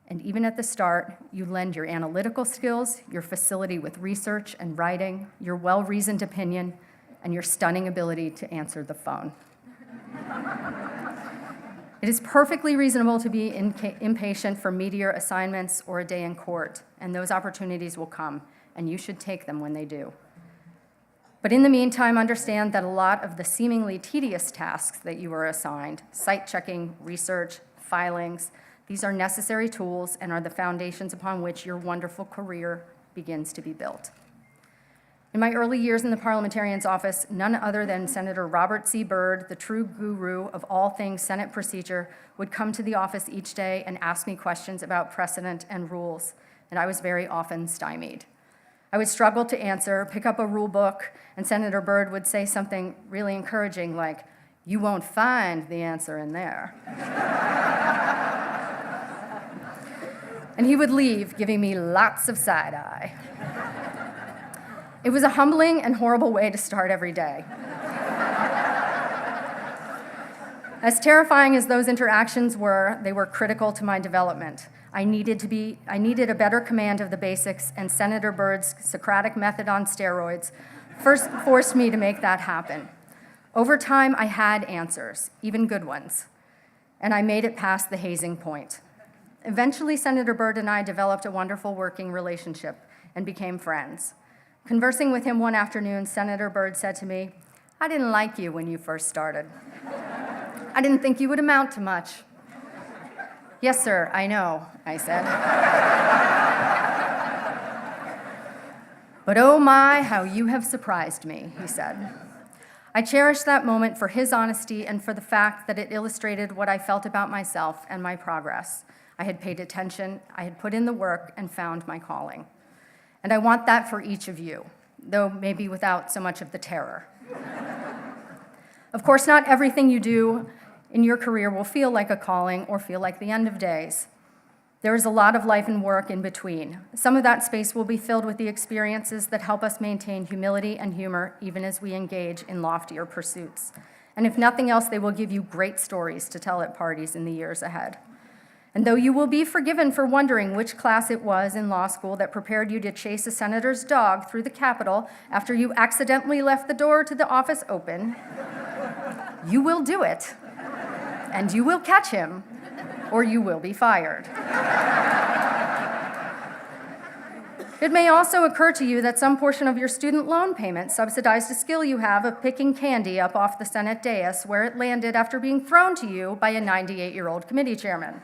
and even at the start, you lend your analytical skills, your facility with research and writing, your well-reasoned opinion, and your stunning ability to answer the phone. It is perfectly reasonable to be impatient for meatier assignments or a day in court, and those opportunities will come, and you should take them when they do. But in the meantime, understand that a lot of the seemingly tedious tasks that you are assigned, site checking, research, filings, these are necessary tools and are the foundations upon which your wonderful career begins to be built. In my early years in the Parliamentarian's office, none other than Senator Robert C. Byrd, the true guru of all things Senate procedure, would come to the office each day and ask me questions about precedent and rules, and I was very often stymied. I would struggle to answer, pick up a rule book, and Senator Byrd would say something really encouraging like, "You won't find the answer in there." And he would leave, giving me lots of side-eye. It was a humbling and horrible way to start every day. As terrifying as those interactions were, they were critical to my development. I needed a better command of the basics, and Senator Byrd's Socratic method on steroids first forced me to make that happen. Over time, I had answers, even good ones, and I made it past the hazing point. Eventually, Senator Byrd and I developed a wonderful working relationship and became friends. Conversing with him one afternoon, Senator Byrd said to me, "I didn't like you when you first started. I didn't think you would amount to much." "Yes, sir, I know," I said. "But oh my, how you have surprised me," he said. I cherished that moment for his honesty and for the fact that it illustrated what I felt about myself and my progress. I had paid attention, I had put in the work, and found my calling. And I want that for each of you, though maybe without so much of the terror. Of course, not everything you do in your career will feel like a calling or feel like the end of days. There is a lot of life and work in between. Some of that space will be filled with the experiences that help us maintain humility and humor even as we engage in loftier pursuits. And if nothing else, they will give you great stories to tell at parties in the years ahead. And though you will be forgiven for wondering which class it was in law school that prepared you to chase a senator's dog through the Capitol after you accidentally left the door to the office open, you will do it, and you will catch him, or you will be fired. It may also occur to you that some portion of your student loan payment subsidized a skill you have of picking candy up off the Senate dais where it landed after being thrown to you by a 98-year-old committee chairman.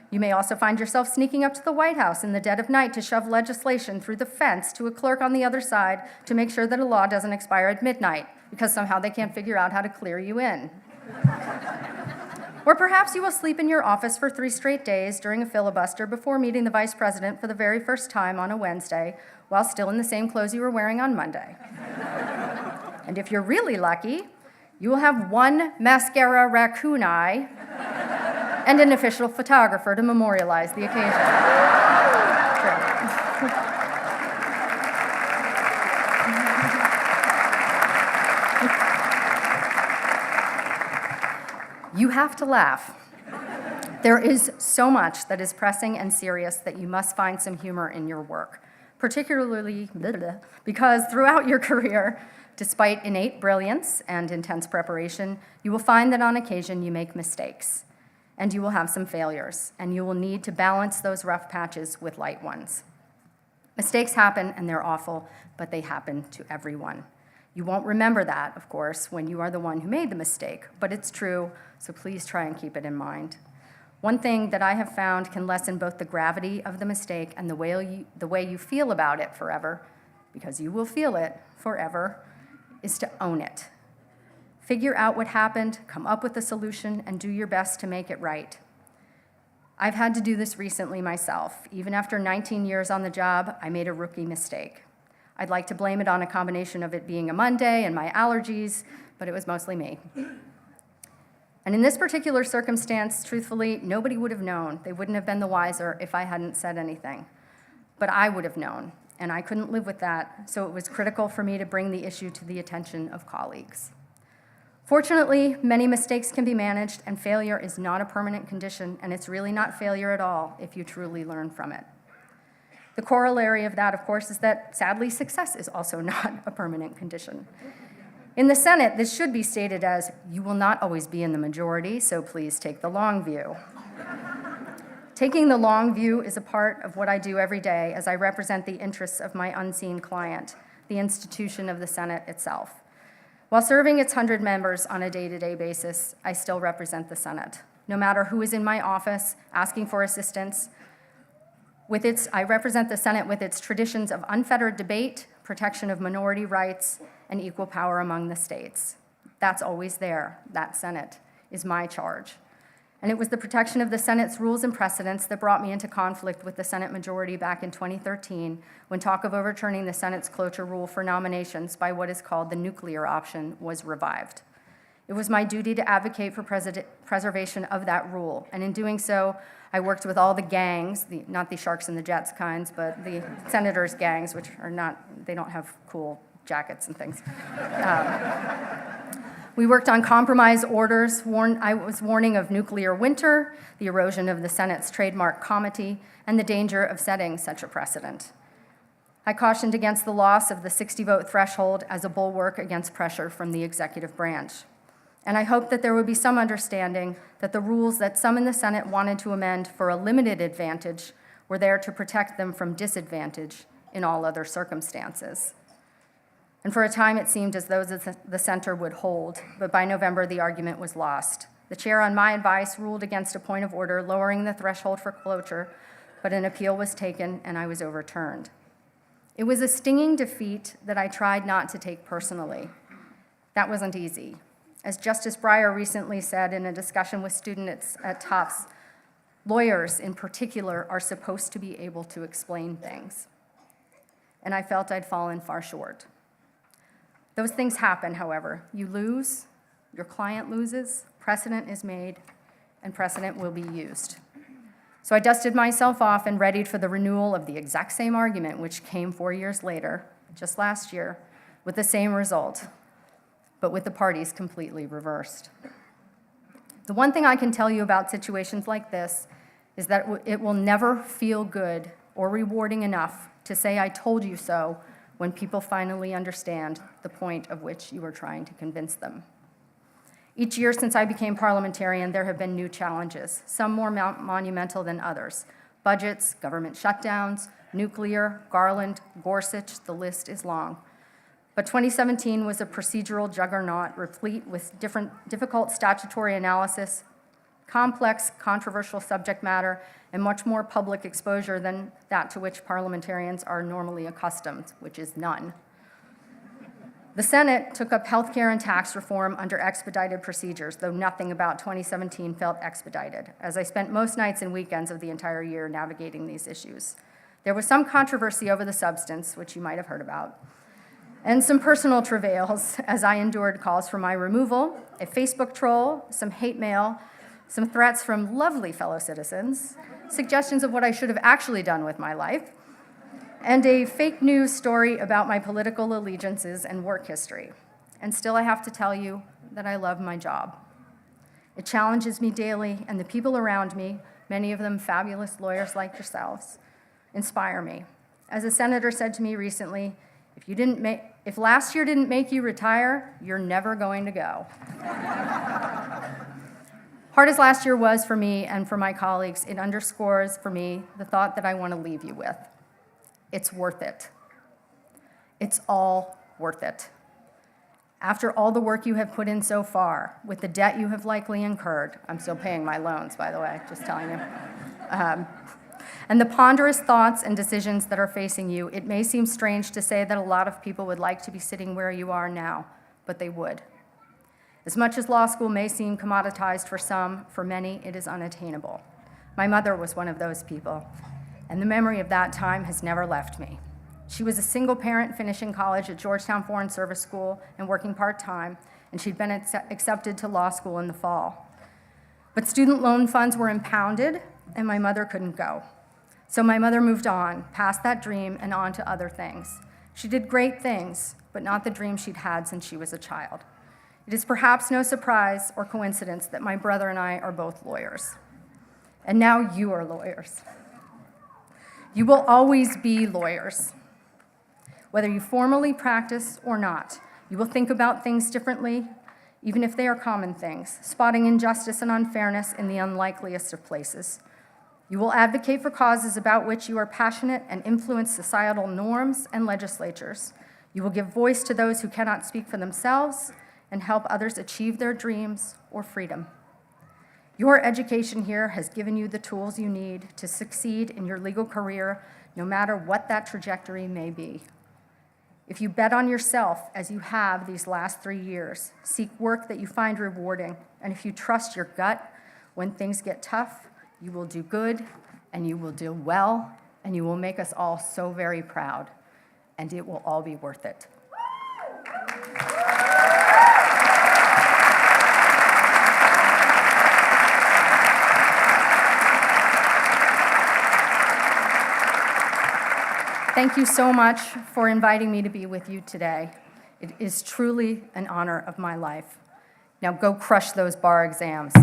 You may also find yourself sneaking up to the White House in the dead of night to shove legislation through the fence to a clerk on the other side to make sure that a law doesn't expire at midnight, because somehow they can't figure out how to clear you in. Or perhaps you will sleep in your office for 3 straight days during a filibuster before meeting the vice president for the very first time on a Wednesday, while still in the same clothes you were wearing on Monday. And if you're really lucky, you will have one mascara raccoon eye and an official photographer to memorialize the occasion. Sure. You have to laugh. There is so much that is pressing and serious that you must find some humor in your work, particularly because throughout your career, despite innate brilliance and intense preparation, you will find that on occasion you make mistakes, and you will have some failures, and you will need to balance those rough patches with light ones. Mistakes happen, and they're awful, but they happen to everyone. You won't remember that, of course, when you are the one who made the mistake, but it's true, so please try and keep it in mind. One thing that I have found can lessen both the gravity of the mistake and the way you feel about it forever, because you will feel it forever, is to own it. Figure out what happened, come up with a solution, and do your best to make it right. I've had to do this recently myself. Even after 19 years on the job, I made a rookie mistake. I'd like to blame it on a combination of it being a Monday and my allergies, but it was mostly me. And in this particular circumstance, truthfully, nobody would have known. They wouldn't have been the wiser if I hadn't said anything. But I would have known, and I couldn't live with that, so it was critical for me to bring the issue to the attention of colleagues. Fortunately, many mistakes can be managed, and failure is not a permanent condition, and it's really not failure at all if you truly learn from it. The corollary of that, of course, is that, sadly, success is also not a permanent condition. In the Senate, this should be stated as, you will not always be in the majority, so please take the long view. Taking the long view is a part of what I do every day as I represent the interests of my unseen client, the institution of the Senate itself. While serving its 100 members on a day-to-day basis, I still represent the Senate. No matter who is in my office asking for assistance, I represent the Senate with its traditions of unfettered debate, protection of minority rights, and equal power among the states. That's always there. That Senate is my charge. And it was the protection of the Senate's rules and precedents that brought me into conflict with the Senate majority back in 2013, when talk of overturning the Senate's cloture rule for nominations by what is called the nuclear option was revived. It was my duty to advocate for preservation of that rule, and in doing so, I worked with all the gangs, not the Sharks and the Jets kinds, but the senators' gangs, which are not, they don't have cool jackets and things. We worked on compromise orders. I was warning of nuclear winter, the erosion of the Senate's trademark comity, and the danger of setting such a precedent. I cautioned against the loss of the 60-vote threshold as a bulwark against pressure from the executive branch. And I hoped that there would be some understanding that the rules that some in the Senate wanted to amend for a limited advantage were there to protect them from disadvantage in all other circumstances. And for a time, it seemed as though the center would hold, but by November, the argument was lost. The chair, on my advice, ruled against a point of order lowering the threshold for cloture, but an appeal was taken, and I was overturned. It was a stinging defeat that I tried not to take personally. That wasn't easy. As Justice Breyer recently said in a discussion with students at Tufts, lawyers in particular are supposed to be able to explain things. And I felt I'd fallen far short. Those things happen, however. You lose, your client loses, precedent is made, and precedent will be used. So I dusted myself off and readied for the renewal of the exact same argument, which came 4 years later, just last year, with the same result, but with the parties completely reversed. The one thing I can tell you about situations like this is that it will never feel good or rewarding enough to say I told you so when people finally understand the point of which you are trying to convince them. Each year since I became parliamentarian, there have been new challenges, some more monumental than others. Budgets, government shutdowns, nuclear, Garland, Gorsuch, the list is long. But 2017 was a procedural juggernaut replete with difficult statutory analysis, complex, controversial subject matter, and much more public exposure than that to which parliamentarians are normally accustomed, which is none. The Senate took up healthcare and tax reform under expedited procedures, though nothing about 2017 felt expedited, as I spent most nights and weekends of the entire year navigating these issues. There was some controversy over the substance, which you might have heard about, and some personal travails as I endured calls for my removal, a Facebook troll, some hate mail, some threats from lovely fellow citizens, suggestions of what I should have actually done with my life, and a fake news story about my political allegiances and work history. And still I have to tell you that I love my job. It challenges me daily, and the people around me, many of them fabulous lawyers like yourselves, inspire me. As a senator said to me recently, if last year didn't make you retire, you're never going to go. Hard as last year was for me and for my colleagues, it underscores for me the thought that I want to leave you with. It's worth it. It's all worth it. After all the work you have put in so far, with the debt you have likely incurred, I'm still paying my loans, by the way, just telling you, and the ponderous thoughts and decisions that are facing you, it may seem strange to say that a lot of people would like to be sitting where you are now, but they would. As much as law school may seem commoditized for some, for many, it is unattainable. My mother was one of those people, and the memory of that time has never left me. She was a single parent finishing college at Georgetown Foreign Service School and working part-time, and she'd been accepted to law school in the fall. But student loan funds were impounded, and my mother couldn't go. So my mother moved on, past that dream and on to other things. She did great things, but not the dream she'd had since she was a child. It is perhaps no surprise or coincidence that my brother and I are both lawyers. And now you are lawyers. You will always be lawyers. Whether you formally practice or not, you will think about things differently, even if they are common things, spotting injustice and unfairness in the unlikeliest of places. You will advocate for causes about which you are passionate and influence societal norms and legislatures. You will give voice to those who cannot speak for themselves and help others achieve their dreams or freedom. Your education here has given you the tools you need to succeed in your legal career, no matter what that trajectory may be. If you bet on yourself, as you have these last 3 years, seek work that you find rewarding, and if you trust your gut when things get tough, you will do good, and you will do well, and you will make us all so very proud, and it will all be worth it. Thank you so much for inviting me to be with you today. It is truly an honor of my life. Now go crush those bar exams.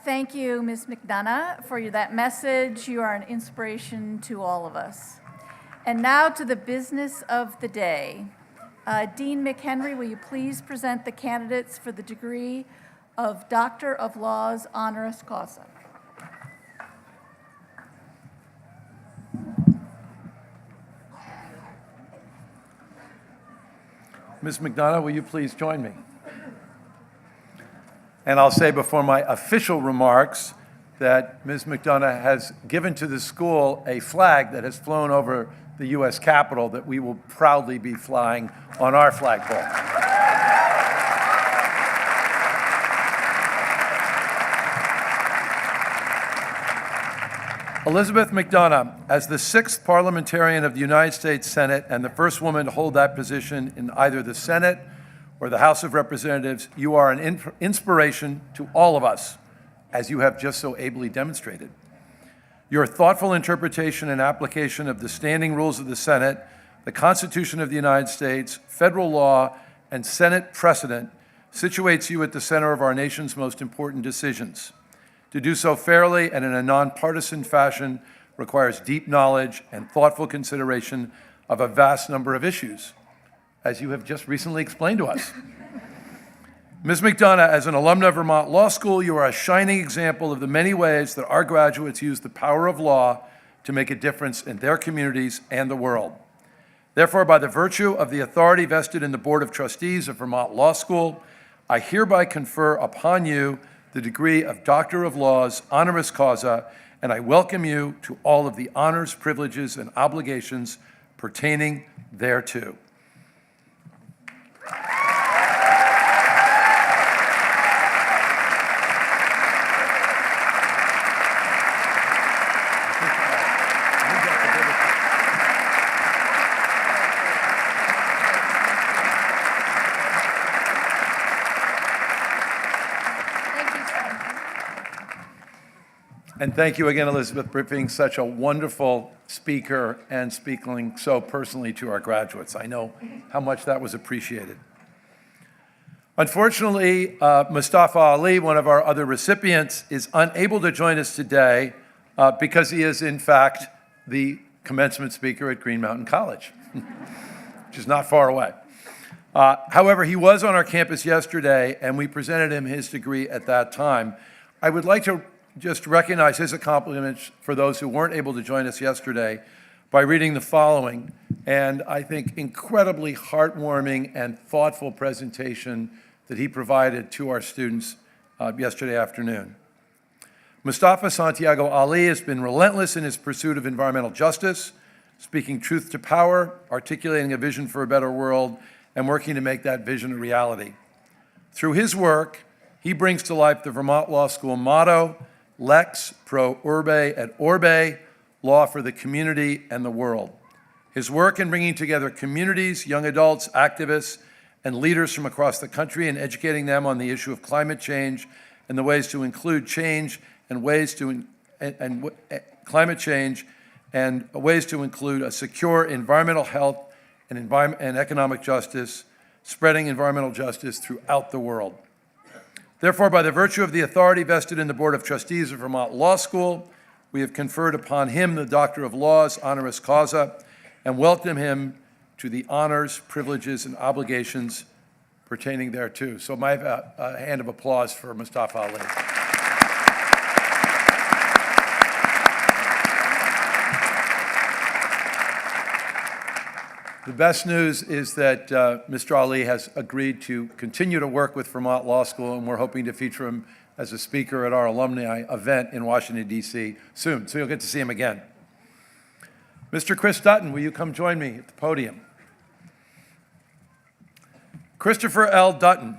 Thank you, Ms. MacDonough, for that message. You are an inspiration to all of us. And now to the business of the day. Dean McHenry, will you please present the candidates for the degree of Doctor of Laws honoris causa? Ms. MacDonough, will you please join me? And I'll say before my official remarks that Ms. MacDonough has given to the school a flag that has flown over the U.S. Capitol that we will proudly be flying on our flagpole. Elizabeth MacDonough, as the 6th parliamentarian of the United States Senate and the first woman to hold that position in either the Senate or the House of Representatives, you are an inspiration to all of us, as you have just so ably demonstrated. Your thoughtful interpretation and application of the standing rules of the Senate, the Constitution of the United States, federal law, and Senate precedent situates you at the center of our nation's most important decisions. To do so fairly and in a nonpartisan fashion requires deep knowledge and thoughtful consideration of a vast number of issues, as you have just recently explained to us. Ms. MacDonough, as an alumna of Vermont Law School, you are a shining example of the many ways that our graduates use the power of law to make a difference in their communities and the world. Therefore, by the virtue of the authority vested in the Board of Trustees of Vermont Law School, I hereby confer upon you the degree of Doctor of Laws, honoris causa, and I welcome you to all of the honors, privileges, and obligations pertaining thereto. And thank you again, Elizabeth, for being such a wonderful speaker and speaking so personally to our graduates. I know how much that was appreciated. Unfortunately, Mustafa Ali, one of our other recipients, is unable to join us today because he is, in fact, the commencement speaker at Green Mountain College, which is not far away. However, he was on our campus yesterday, and we presented him his degree at that time. I would like to just recognize his accomplishments for those who weren't able to join us yesterday by reading the following, and I think incredibly heartwarming and thoughtful presentation that he provided to our students yesterday afternoon. Mustafa Santiago Ali has been relentless in his pursuit of environmental justice, speaking truth to power, articulating a vision for a better world, and working to make that vision a reality. Through his work, he brings to life the Vermont Law School motto, Lex pro urbe et orbe, law for the community and the world. His work in bringing together communities, young adults, activists, and leaders from across the country and educating them on the issue of climate change and the ways to include change and ways to climate change and ways to include a secure environmental health and economic justice, spreading environmental justice throughout the world. Therefore, by the virtue of the authority vested in the Board of Trustees of Vermont Law School, we have conferred upon him the Doctor of Laws, honoris causa, and welcome him to the honors, privileges, and obligations pertaining thereto. So may I have a hand of applause for Mustafa Ali. The best news is that Mr. Ali has agreed to continue to work with Vermont Law School, and we're hoping to feature him as a speaker at our alumni event in Washington, D.C. soon, so you'll get to see him again. Mr. Chris Dutton, will you come join me at the podium? Christopher L. Dutton,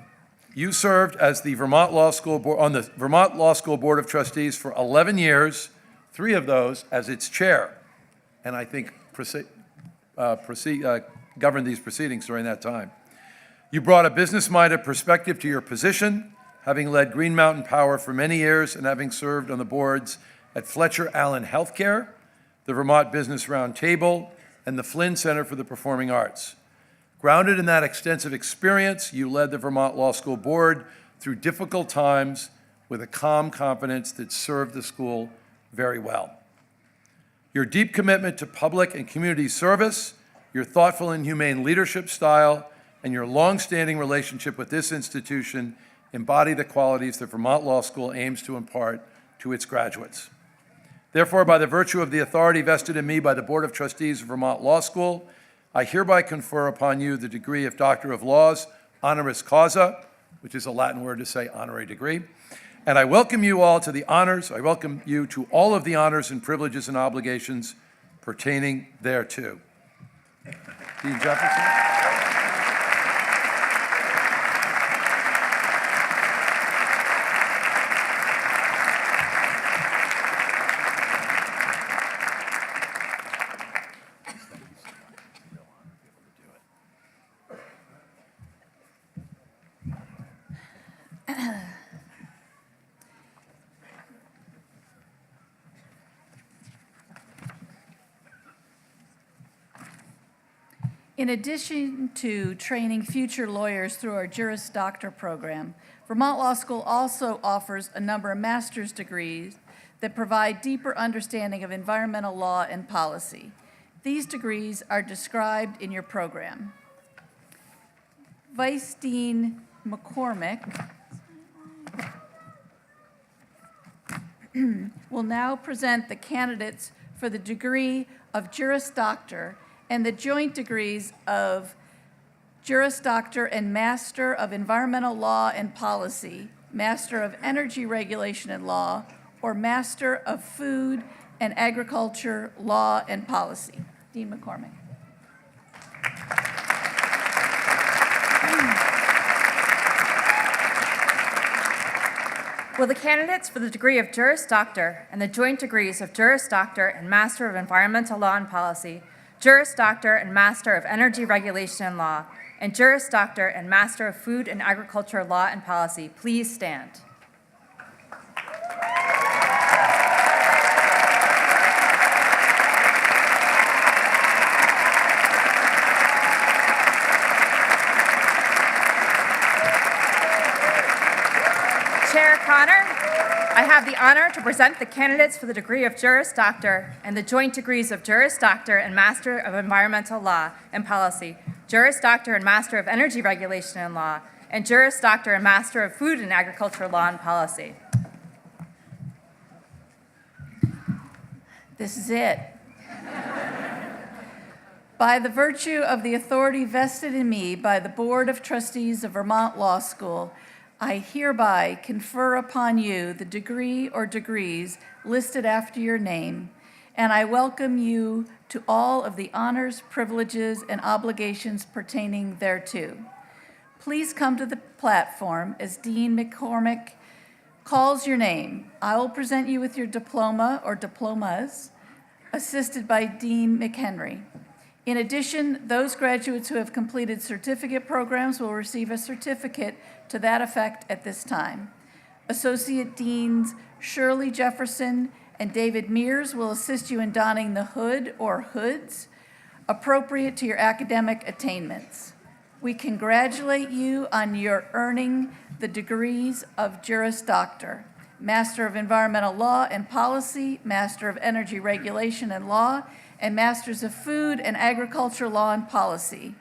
you served as the Vermont Law School Board, on the Vermont Law School Board of Trustees for 11 years, 3 of those as its chair, and I think governed these proceedings during that time. You brought a business-minded perspective to your position, having led Green Mountain Power for many years and having served on the boards at Fletcher Allen Healthcare, the Vermont Business Roundtable, and the Flynn Center for the Performing Arts. Grounded in that extensive experience, you led the Vermont Law School Board through difficult times with a calm confidence that served the school very well. Your deep commitment to public and community service, your thoughtful and humane leadership style, and your long-standing relationship with this institution embody the qualities that Vermont Law School aims to impart to its graduates. Therefore, by the virtue of the authority vested in me by the Board of Trustees of Vermont Law School, I hereby confer upon you the degree of Doctor of Laws, honoris causa, which is a Latin word to say honorary degree, and I welcome you all to the honors. I welcome you to all of the honors and privileges and obligations pertaining thereto. Dean Jefferson. In addition to training future lawyers through our Juris Doctor program, Vermont Law School also offers a number of master's degrees that provide deeper understanding of environmental law and policy. These degrees are described in your program. Vice Dean McCormick will now present the candidates for the degree of Juris Doctor and the joint degrees of Juris Doctor and Master of Environmental Law and Policy, Master of Energy Regulation and Law, or Master of Food and Agriculture Law and Policy. Dean McCormick. Will the candidates for the degree of Juris Doctor and the joint degrees of Juris Doctor and Master of Environmental Law and Policy, Juris Doctor and Master of Energy Regulation and Law, and Juris Doctor and Master of Food and Agriculture Law and Policy please stand? Chair Connor, I have the honor to present the candidates for the degree of Juris Doctor and the joint degrees of Juris Doctor and Master of Environmental Law and Policy, Juris Doctor and Master of Energy Regulation and Law, and Juris Doctor and Master of Food and Agriculture Law and Policy. This is it. By the virtue of the authority vested in me by the Board of Trustees of Vermont Law School, I hereby confer upon you the degree or degrees listed after your name, and I welcome you to all of the honors, privileges, and obligations pertaining thereto. Please come to the platform as Dean McCormick calls your name. I will present you with your diploma or diplomas, assisted by Dean McHenry. In addition, those graduates who have completed certificate programs will receive a certificate to that effect at this time. Associate Deans Shirley Jefferson and David Mears will assist you in donning the hood or hoods appropriate to your academic attainments. We congratulate you on your earning the degrees of Juris Doctor, Master of Environmental Law and Policy, Master of Energy Regulation and Law, and Masters of Food and Agriculture Law and Policy.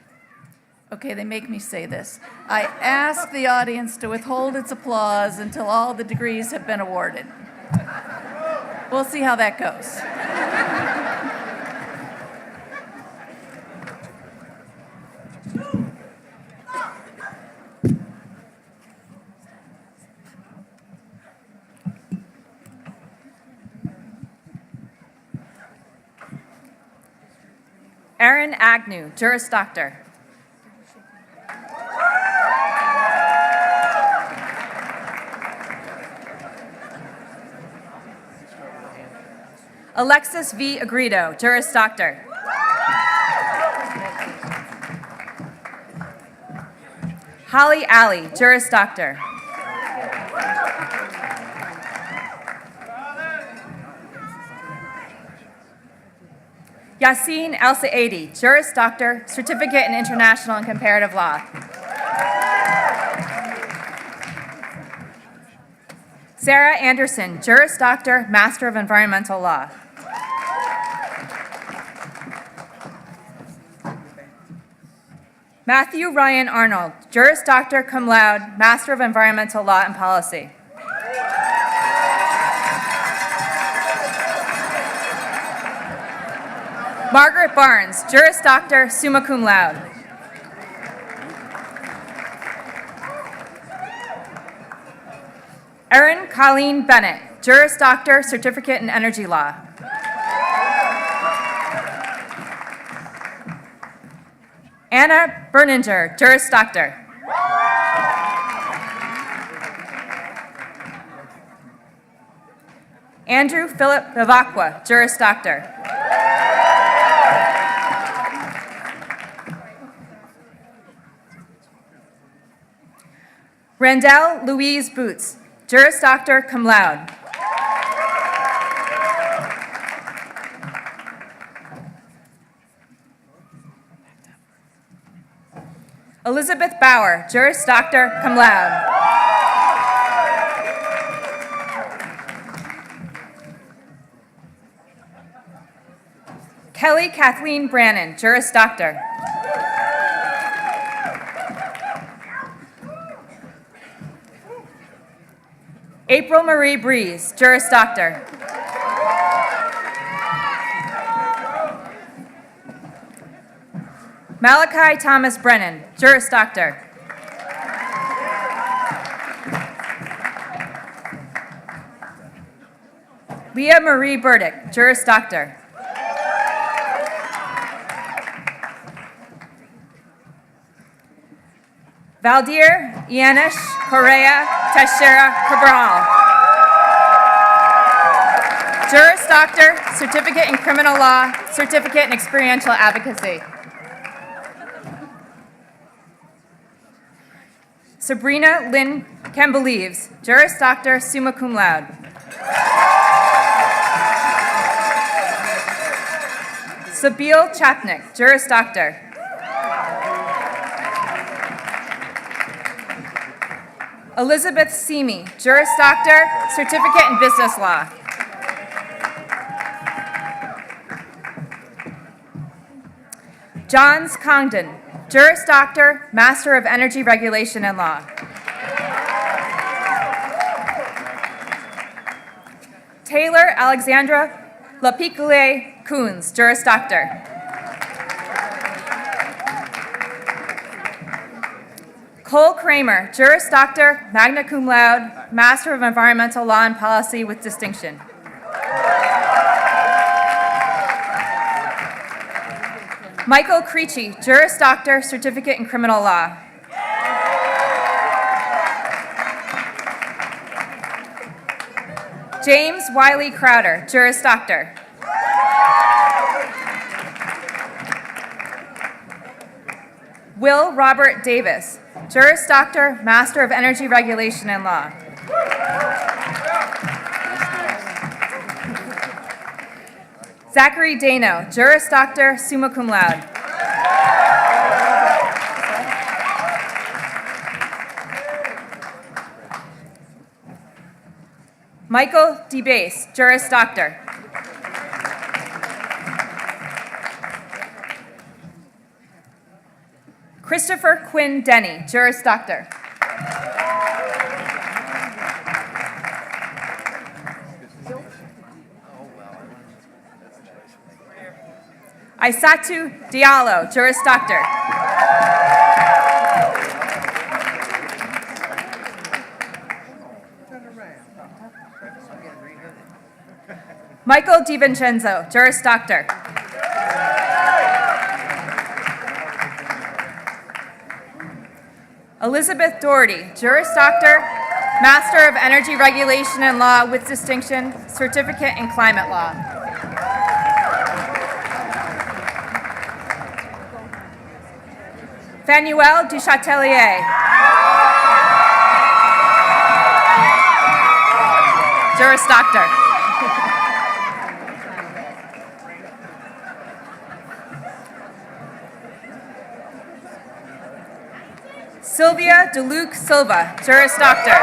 Okay, they make me say this. I ask the audience to withhold its applause until all the degrees have been awarded. We'll see how that goes. Aaron Agnew, Juris Doctor. Alexis V. Agredo, Juris Doctor. Holly Alley, Juris Doctor. Yassine El Saedi, Juris Doctor, Certificate in International and Comparative Law. Sarah Anderson, Juris Doctor, Master of Environmental Law. Matthew Ryan Arnold, Juris Doctor, cum laude, Master of Environmental Law and Policy. Margaret Barnes, Juris Doctor, summa cum laude. Erin Colleen Bennett, Juris Doctor, Certificate in Energy Law. Anna Berninger, Juris Doctor. Andrew Philip Bavacqua, Juris Doctor. Randell Louise Boots, Juris Doctor, cum laude. Elizabeth Bauer, Juris Doctor, cum laude. Kelly Kathleen Brannon, Juris Doctor. April Marie Breeze, Juris Doctor. Malachi Thomas Brennan, Juris Doctor. Leah Marie Burdick, Juris Doctor. Valdir Ianish Correa Teixeira Cabral. Juris Doctor, Certificate in Criminal Law, Certificate in Experiential Advocacy. Sabrina Lynn Cambelieves, Juris Doctor, summa cum laude. Sabil Chapnik, Juris Doctor. Elizabeth Seamy, Juris Doctor, Certificate in Business Law. Johns Congdon, Juris Doctor, Master of Energy Regulation and Law. Taylor Alexandra Lapicule Coons, Juris Doctor. Cole Kramer, Juris Doctor, magna cum laude, Master of Environmental Law and Policy with distinction. Michael Creechy, Juris Doctor, Certificate in Criminal Law. James Wiley Crowder, Juris Doctor. Will Robert Davis, Juris Doctor, Master of Energy Regulation and Law. Zachary Dano, Juris Doctor, summa cum laude. Michael DeBase, Juris Doctor. Christopher Quinn Denny, Juris Doctor. Aisatu Diallo, Juris Doctor. Michael DiVincenzo, Juris Doctor. Elizabeth Doherty, Juris Doctor, Master of Energy Regulation and Law with distinction, Certificate in Climate Law. Fanuel Duchatelier. Juris Doctor. Sylvia DeLuke Silva, Juris Doctor.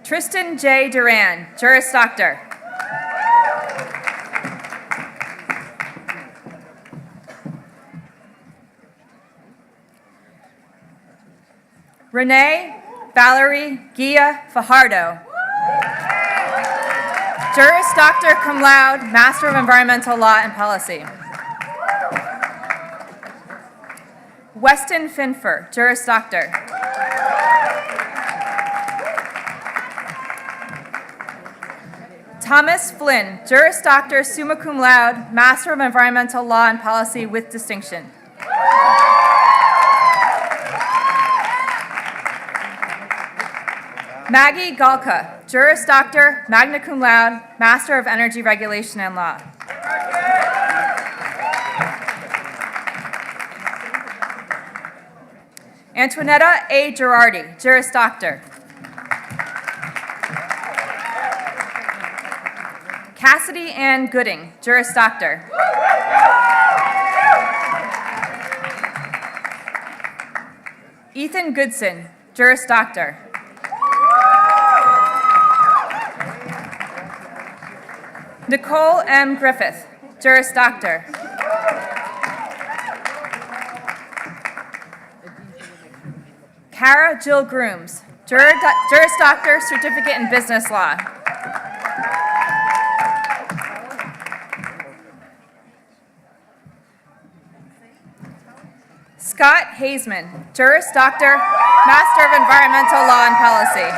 Tristan J. Duran, Juris Doctor. Renee Valerie Gia Fajardo. Juris Doctor cum laude, Master of Environmental Law and Policy. Weston Finfer, Juris Doctor. Thomas Flynn, Juris Doctor, summa cum laude, Master of Environmental Law and Policy with distinction. Maggie Galka, Juris Doctor, magna cum laude, Master of Energy Regulation and Law. Antoinetta A. Girardi, Juris Doctor. Cassidy Ann Gooding, Juris Doctor. Ethan Goodson, Juris Doctor. Nicole M. Griffith, Juris Doctor. Kara Jill Grooms, Juris Doctor, Certificate in Business Law. Scott Hazeman, Juris Doctor, Master of Environmental Law and Policy.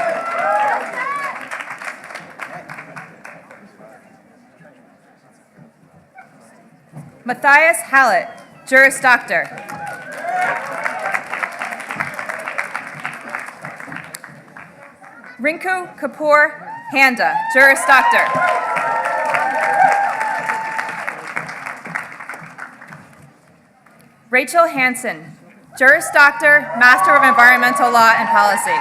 Matthias Hallett, Juris Doctor. Rinku Kapoor Handa, Juris Doctor. Rachel Hansen, Juris Doctor, Master of Environmental Law and Policy.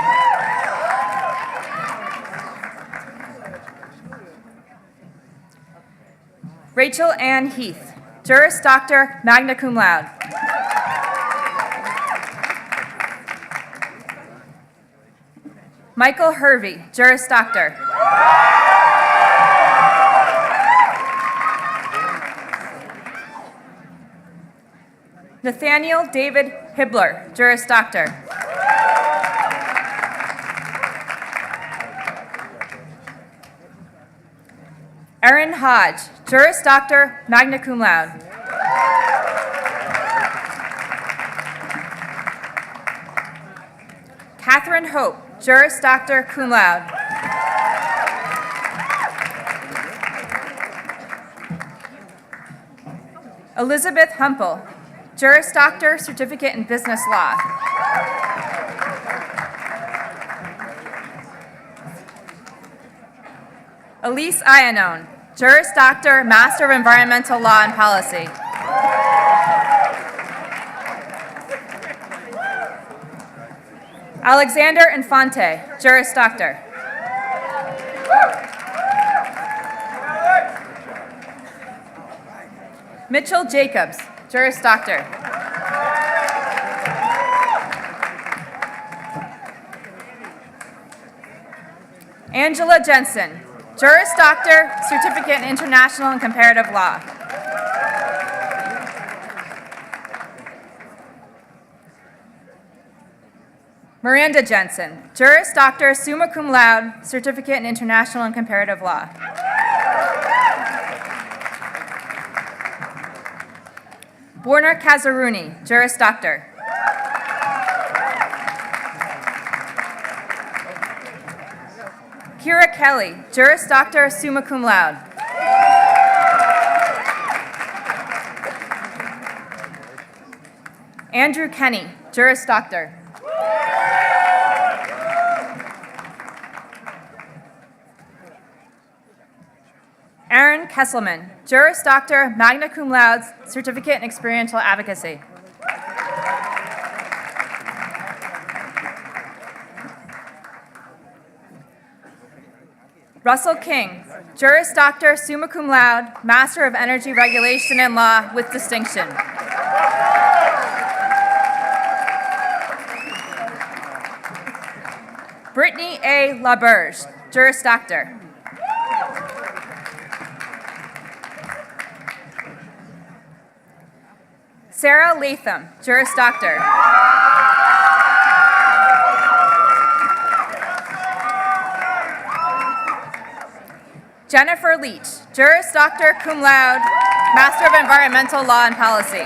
Rachel Ann Heath, Juris Doctor, magna cum laude. Michael Hervey, Juris Doctor. Nathaniel David Hibbler, Juris Doctor. Erin Hodge, Juris Doctor, magna cum laude. Catherine Hope, Juris Doctor, cum laude. Elizabeth Humpel, Juris Doctor, Certificate in Business Law. Elise Iannone, Juris Doctor, Master of Environmental Law and Policy. Alexander Infante, Juris Doctor. Mitchell Jacobs, Juris Doctor. Angela Jensen, Juris Doctor, Certificate in International and Comparative Law. Miranda Jensen, Juris Doctor, summa cum laude, Certificate in International and Comparative Law. Warner Kazaruni, Juris Doctor. Kira Kelly, Juris Doctor, summa cum laude. Andrew Kenny, Juris Doctor. Aaron Kesselman, Juris Doctor, magna cum laude, Certificate in Experiential Advocacy. Russell King, Juris Doctor, summa cum laude, Master of Energy Regulation and Law with distinction. Brittany A. LaBerge, Juris Doctor. Sarah Latham, Juris Doctor. Jennifer Leach, Juris Doctor, cum laude, Master of Environmental Law and Policy.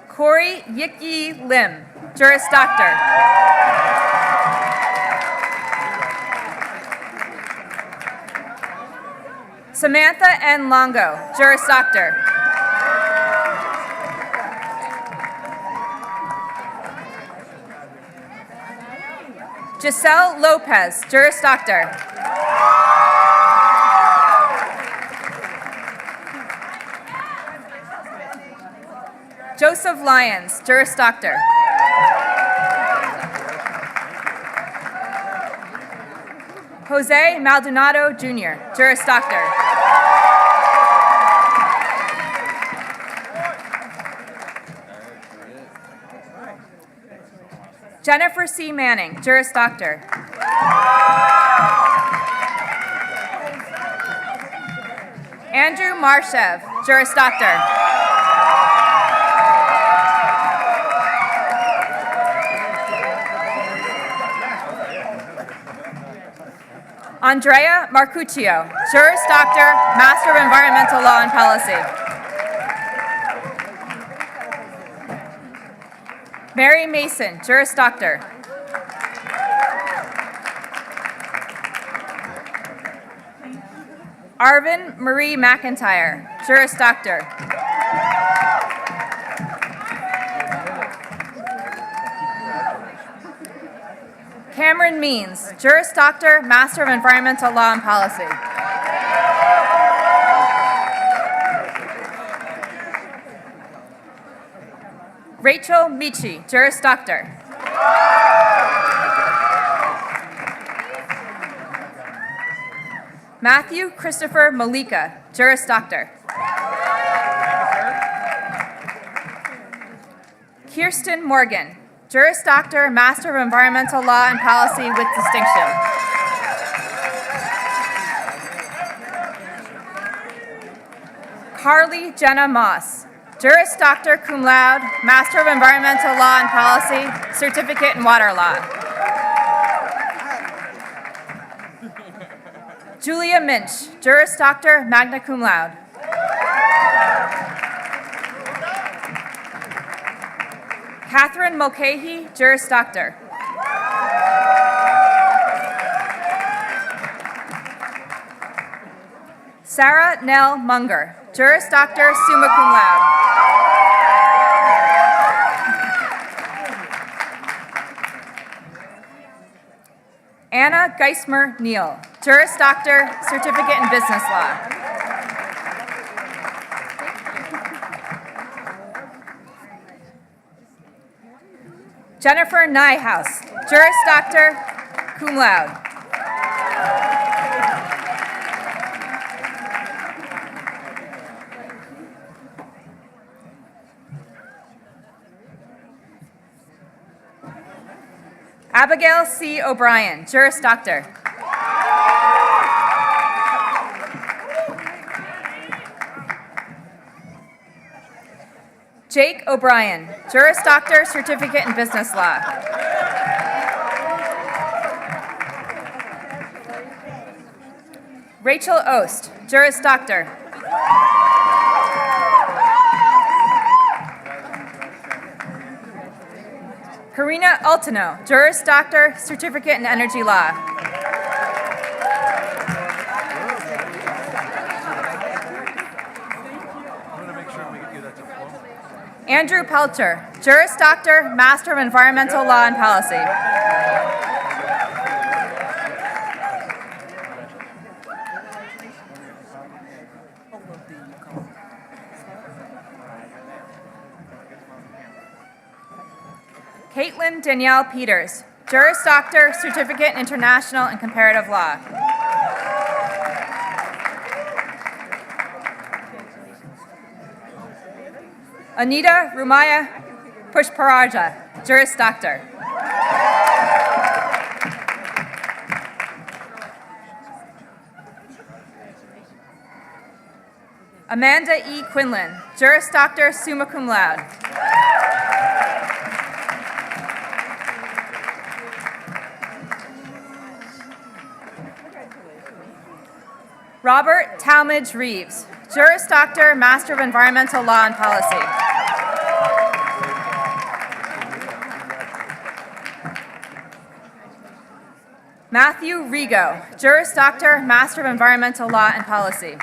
Corey Yik-Yi Lim, Juris Doctor. Samantha N. Longo, Juris Doctor. Giselle Lopez, Juris Doctor. Joseph Lyons, Juris Doctor. Jose Maldonado Jr., Juris Doctor. Jennifer C. Manning, Juris Doctor. Andrew Marshev, Juris Doctor. Andrea Marcuccio, Juris Doctor, Master of Environmental Law and Policy. Mary Mason, Juris Doctor. Arvin Marie McIntyre, Juris Doctor. Cameron Means, Juris Doctor, Master of Environmental Law and Policy. Rachel Michi, Juris Doctor. Matthew Christopher Malika, Juris Doctor. Kirsten Morgan, Juris Doctor, Master of Environmental Law and Policy with distinction. Carly Jenna Moss, Juris Doctor, cum laude, Master of Environmental Law and Policy, Certificate in Water Law. Julia Minch, Juris Doctor, magna cum laude. Catherine Mulcahy, Juris Doctor. Sarah Nell Munger, Juris Doctor, summa cum laude. Anna Geismer Neal, Juris Doctor, Certificate in Business Law. Jennifer Nyhouse, Juris Doctor, cum laude. Abigail C. O'Brien, Juris Doctor. Jake O'Brien, Juris Doctor, Certificate in Business Law. Rachel Ost, Juris Doctor. Karina Altino, Juris Doctor, Certificate in Energy Law. Andrew Pelcher, Juris Doctor, Master of Environmental Law and Policy. Caitlin Danielle Peters, Juris Doctor, Certificate in International and Comparative Law. Anita Rumaya Pushparaja, Juris Doctor. Amanda E. Quinlan, Juris Doctor, summa cum laude. Robert Talmadge Reeves, Juris Doctor, Master of Environmental Law and Policy. Matthew Rigo, Juris Doctor, Master of Environmental Law and Policy.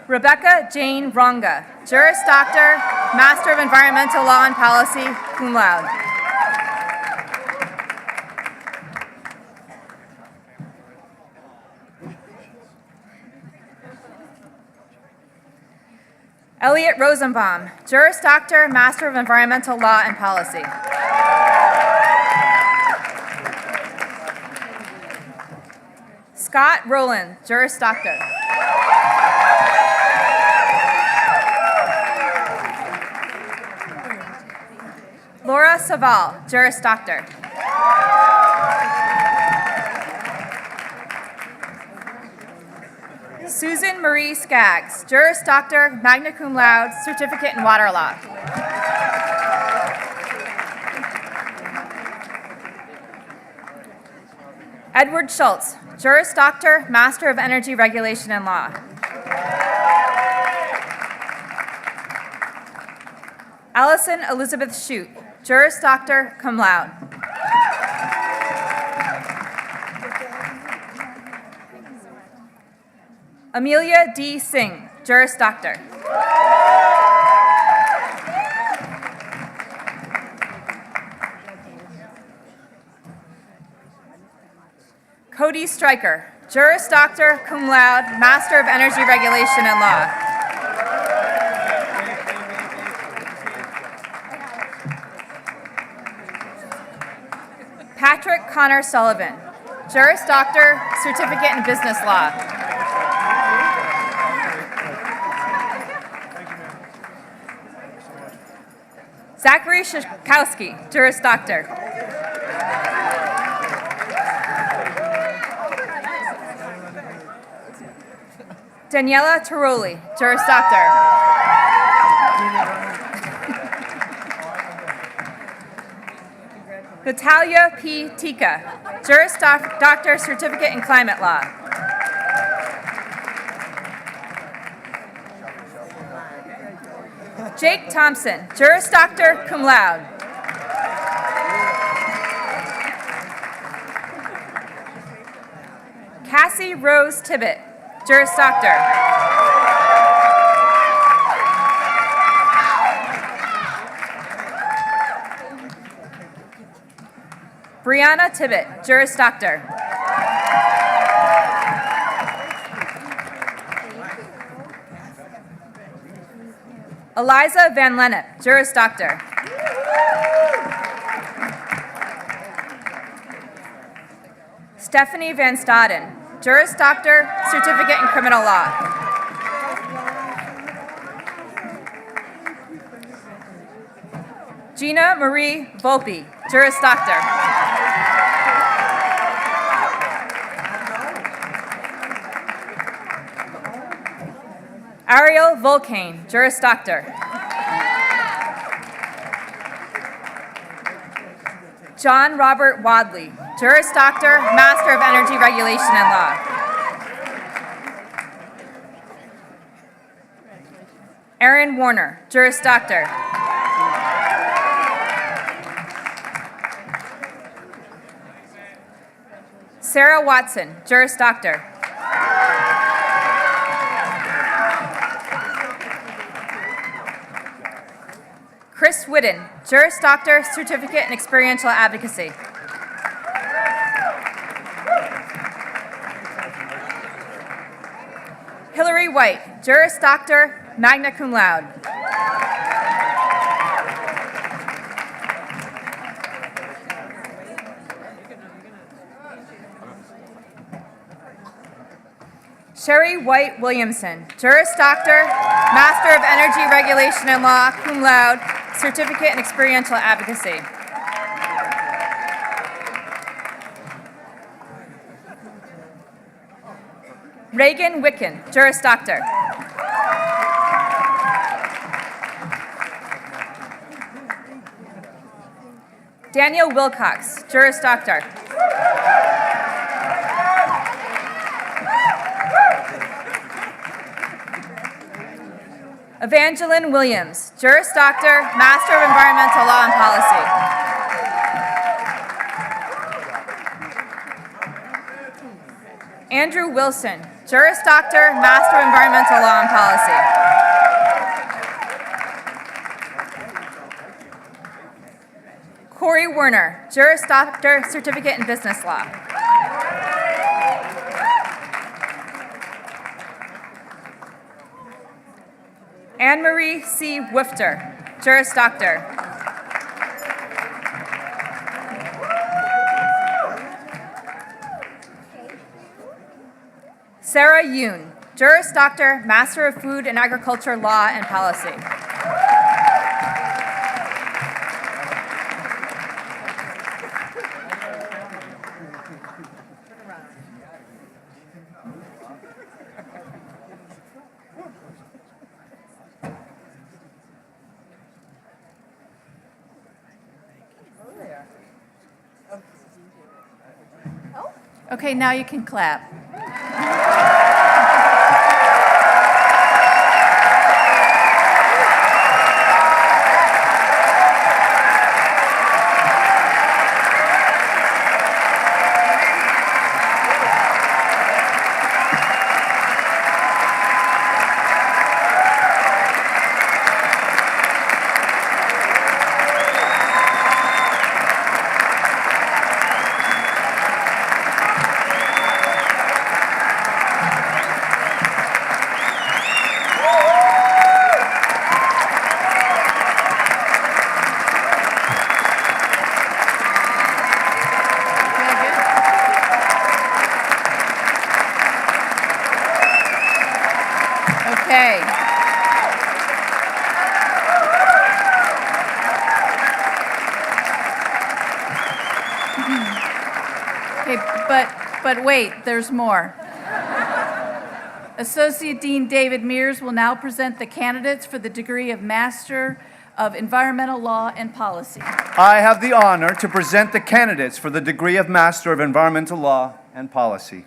Rebecca Jane Ronga, Juris Doctor, Master of Environmental Law and Policy, cum laude. Elliot Rosenbaum, Juris Doctor, Master of Environmental Law and Policy. Scott Rowland, Juris Doctor. Laura Saval, Juris Doctor. Susan Marie Skaggs, Juris Doctor, magna cum laude, certificate in water law. Edward Schultz, Juris Doctor, Master of Energy Regulation and Law. Allison Elizabeth Shute, Juris Doctor, cum laude. Amelia D. Singh, Juris Doctor. Cody Stryker, Juris Doctor, cum laude, Master of Energy Regulation and Law. Patrick Connor Sullivan, Juris Doctor, Certificate in Business Law. Zachary Shikowski, Juris Doctor. Daniela Tiroli, Juris Doctor. Natalia P. Tika, Juris Doctor, Certificate in Climate Law. Jake Thompson, Juris Doctor, cum laude. Cassie Rose Tibbett, Juris Doctor. Brianna Tibbett, Juris Doctor. Eliza Van Lennep, Juris Doctor. Stephanie Van Staden, Juris Doctor, Certificate in Criminal Law. Gina Marie Volpe, Juris Doctor. Ariel Volcane, Juris Doctor. John Robert Wadley, Juris Doctor, Master of Energy Regulation and Law. Aaron Warner, Juris Doctor. Sarah Watson, Juris Doctor. Chris Whidden, Juris Doctor, Certificate in Experiential Advocacy. Hillary White, Juris Doctor, magna cum laude. Sherry White Williamson, Juris Doctor, Master of Energy Regulation and Law, cum laude, Certificate in Experiential Advocacy. Reagan Wicken, Juris Doctor. Daniel Wilcox, Juris Doctor. Evangeline Williams, Juris Doctor, Master of Environmental Law and Policy. Andrew Wilson, Juris Doctor, Master of Environmental Law and Policy. Corey Werner, Juris Doctor, Certificate in Business Law. Anne-Marie C. Wifter, Juris Doctor. Sarah Yoon, Juris Doctor, Master of Food and Agriculture Law and Policy. Okay, now you can clap. Okay. Okay, but wait, there's more. Associate Dean David Mears will now present the candidates for the degree of Master of Environmental Law and Policy. I have the honor to present the candidates for the degree of Master of Environmental Law and Policy.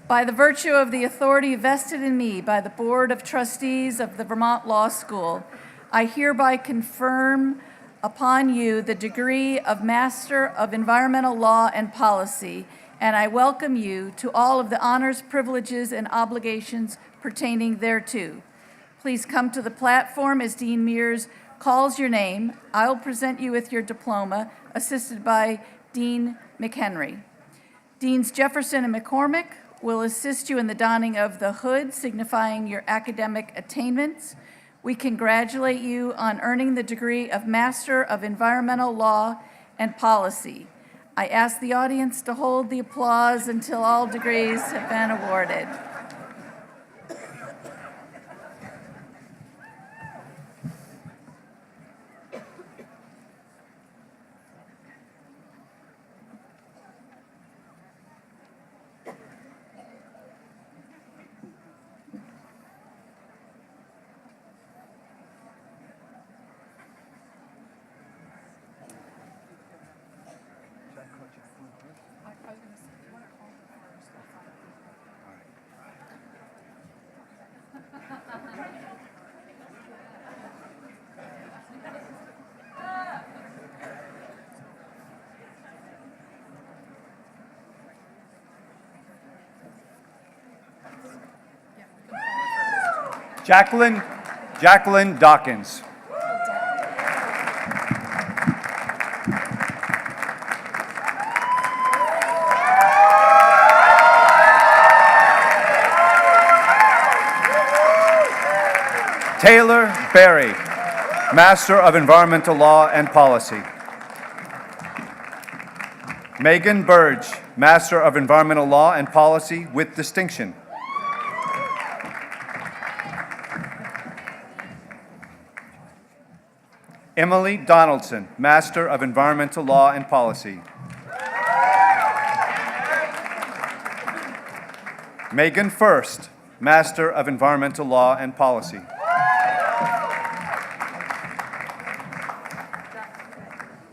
By the virtue of the authority vested in me by the Board of Trustees of the Vermont Law School, I hereby confirm upon you the degree of Master of Environmental Law and Policy, and I welcome you to all of the honors, privileges, and obligations pertaining thereto. Please come to the platform as Dean Mears calls your name. I will present you with your diploma, assisted by Dean McHenry. Deans Jefferson and McCormick will assist you in the donning of the hood, signifying your academic attainments. We congratulate you on earning the degree of Master of Environmental Law and Policy. I ask the audience to hold the applause until all degrees have been awarded. Jacqueline Dawkins. Taylor Berry, Master of Environmental Law and Policy. Megan Burge, Master of Environmental Law and Policy with distinction. Emily Donaldson, Master of Environmental Law and Policy. Megan First, Master of Environmental Law and Policy.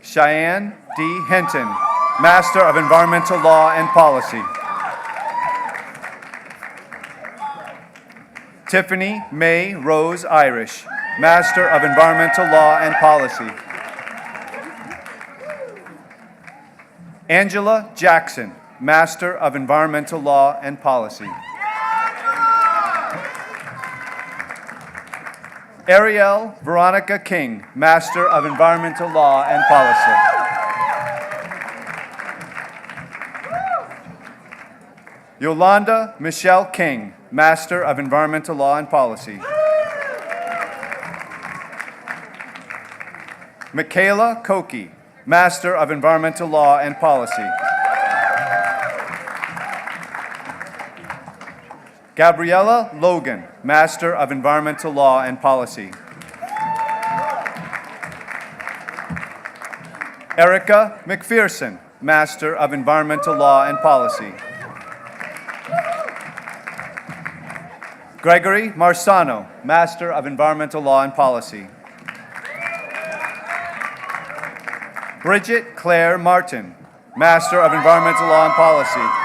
Cheyenne D. Hinton, Master of Environmental Law and Policy. Tiffany May Rose Irish, Master of Environmental Law and Policy. Angela Jackson, Master of Environmental Law and Policy. Ariel Veronica King, Master of Environmental Law and Policy. Yolanda Michelle King, Master of Environmental Law and Policy. Michaela Koki, Master of Environmental Law and Policy. Gabriella Logan, Master of Environmental Law and Policy. Erica McPherson, Master of Environmental Law and Policy. Gregory Marsano, Master of Environmental Law and Policy. Bridget Claire Martin, Master of Environmental Law and Policy.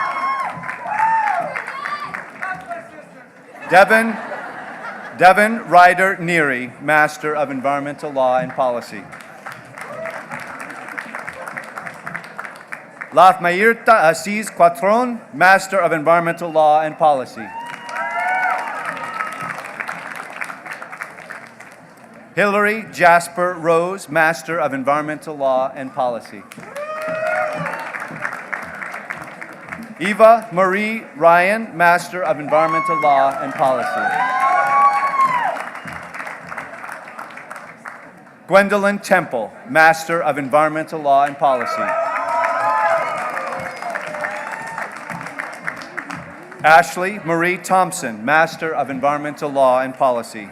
Devin Ryder Neary, Master of Environmental Law and Policy. Lafmayirta Aziz Quatron, Master of Environmental Law and Policy. Hillary Jasper Rose, Master of Environmental Law and Policy. Eva Marie Ryan, Master of Environmental Law and Policy. Gwendolyn Temple, Master of Environmental Law and Policy. Ashley Marie Thompson, Master of Environmental Law and Policy.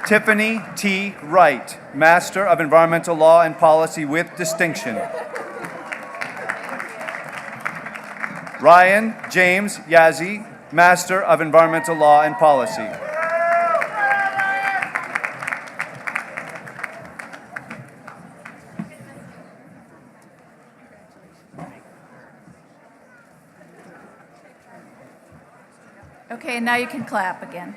Tiffany T. Wright, Master of Environmental Law and Policy with distinction. Ryan James Yazzie, Master of Environmental Law and Policy. Okay, now you can clap again.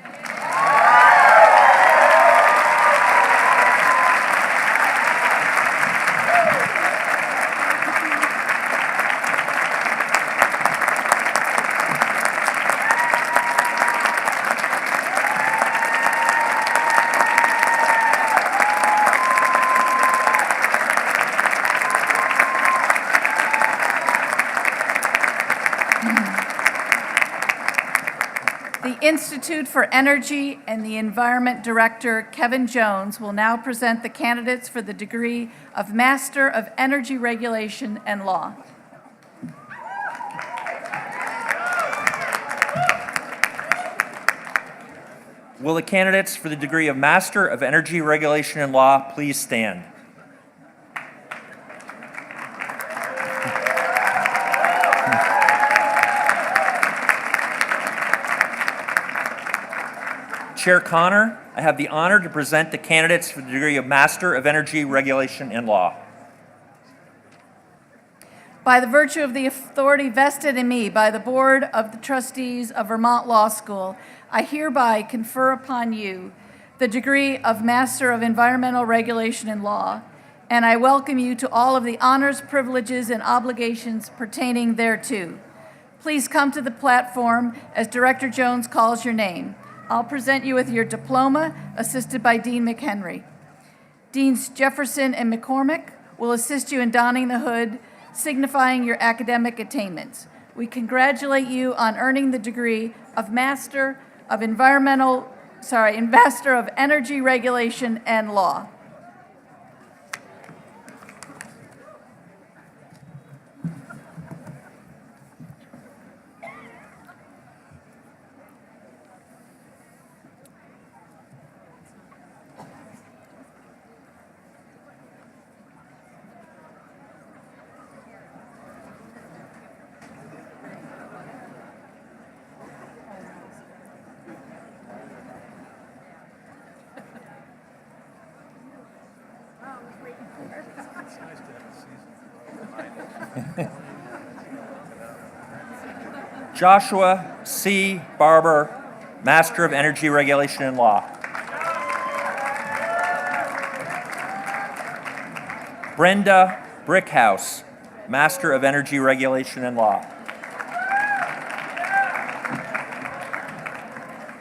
The Institute for Energy and the Environment Director, Kevin Jones, will now present the candidates for the degree of Master of Energy Regulation and Law. Will the candidates for the degree of Master of Energy Regulation and Law please stand? Chair Connor, I have the honor to present the candidates for the degree of Master of Energy Regulation and Law. By the virtue of the authority vested in me by the Board of the Trustees of Vermont Law School, I hereby confer upon you the degree of Master of Environmental Regulation and Law, and I welcome you to all of the honors, privileges, and obligations pertaining thereto. Please come to the platform as Director Jones calls your name. I'll present you with your diploma, assisted by Dean McHenry. Deans Jefferson and McCormick will assist you in donning the hood, signifying your academic attainments. We congratulate you on earning the degree of Master of Energy Regulation and Law. Joshua C. Barber, Master of Energy Regulation and Law. Brenda Brickhouse, Master of Energy Regulation and Law.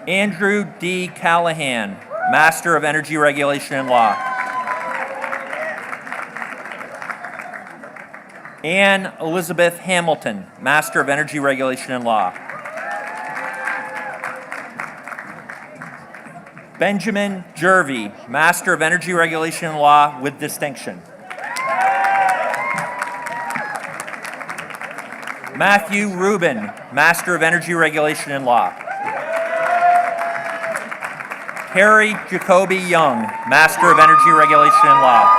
Andrew D. Callahan, Master of Energy Regulation and Law. Anne Elizabeth Hamilton, Master of Energy Regulation and Law. Benjamin Jervey, Master of Energy Regulation and Law with distinction. Matthew Rubin, Master of Energy Regulation and Law. Harry Jacoby Young, Master of Energy Regulation and Law.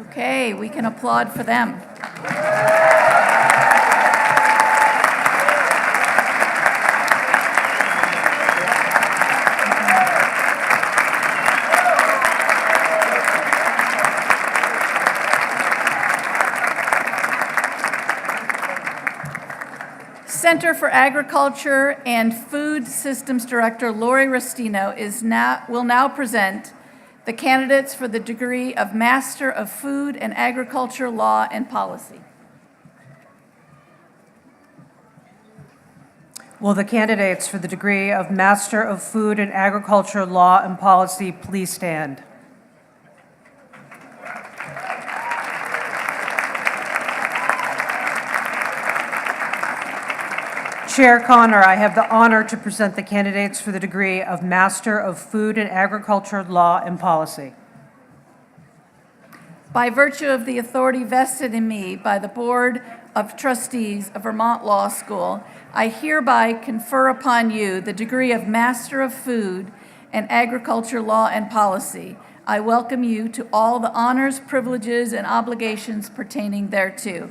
Okay, we can applaud for them. Center for Agriculture and Food Systems Director Lori Restino will now present the candidates for the degree of Master of Food and Agriculture Law and Policy. Will the candidates for the degree of Master of Food and Agriculture Law and Policy please stand? Chair Connor, I have the honor to present the candidates for the degree of Master of Food and Agriculture Law and Policy. By virtue of the authority vested in me by the Board of Trustees of Vermont Law School, I hereby confer upon you the degree of Master of Food and Agriculture Law and Policy. I welcome you to all the honors, privileges, and obligations pertaining thereto.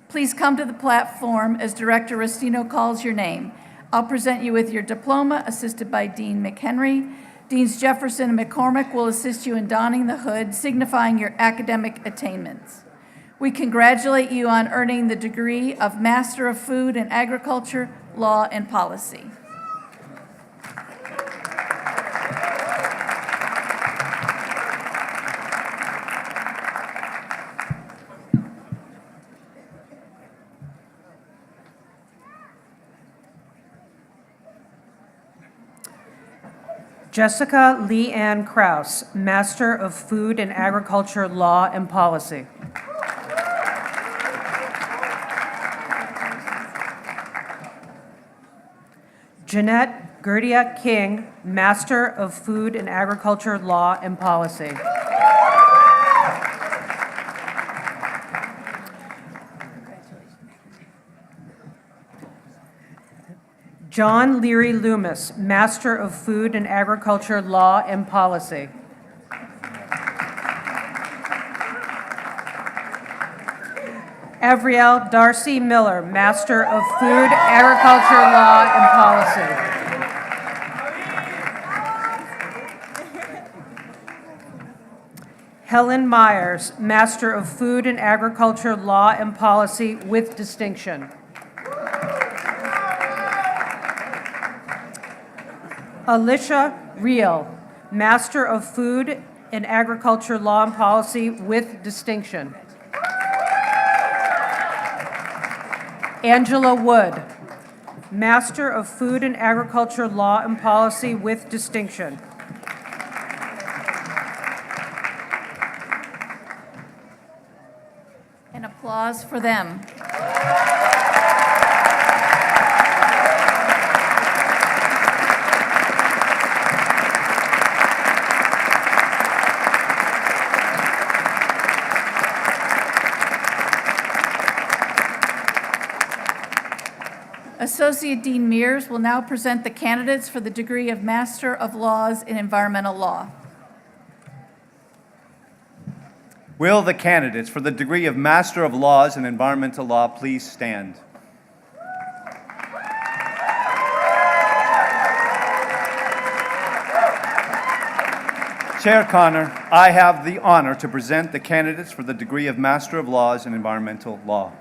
Please come to the platform as Director Restino calls your name. I'll present you with your diploma, assisted by Dean McHenry. Deans Jefferson and McCormick will assist you in donning the hood, signifying your academic attainments. We congratulate you on earning the degree of Master of Food and Agriculture, Law, and Policy. Jessica Lee Ann Kraus, Master of Food and Agriculture Law and Policy. Jeanette Gerdia King, Master of Food and Agriculture Law and Policy. John Leary Loomis, Master of Food and Agriculture Law and Policy. Avriel Darcy Miller, Master of Food, Agriculture Law and Policy. Helen Myers, Master of Food and Agriculture Law and Policy with distinction. Alicia Reel, Master of Food and Agriculture Law and Policy with distinction. Angela Wood, Master of Food and Agriculture Law and Policy with distinction. An applause for them. Associate Dean Mears will now present the candidates for the degree of Master of Laws in Environmental Law. Will the candidates for the degree of Master of Laws in Environmental Law please stand? Chair Connor, I have the honor to present the candidates for the degree of Master of Laws in Environmental Law.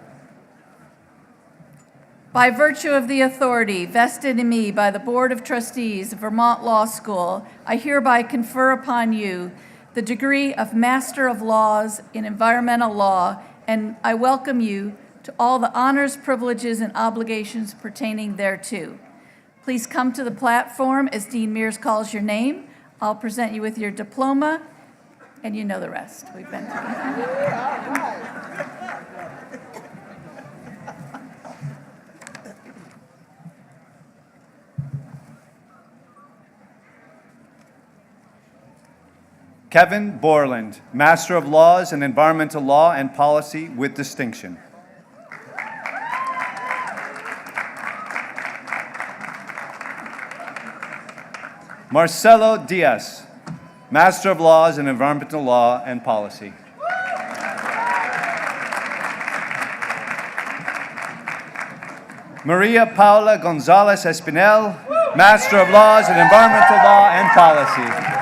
By virtue of the authority vested in me by the Board of Trustees of Vermont Law School, I hereby confer upon you the degree of Master of Laws in Environmental Law, and I welcome you to all the honors, privileges, and obligations pertaining thereto. Please come to the platform as Dean Mears calls your name. I'll present you with your diploma, and you know the rest. We've been through it. Kevin Borland, Master of Laws in Environmental Law and Policy with distinction. Marcelo Diaz, Master of Laws in Environmental Law and Policy. Maria Paula Gonzalez Espinel, Master of Laws in Environmental Law and Policy.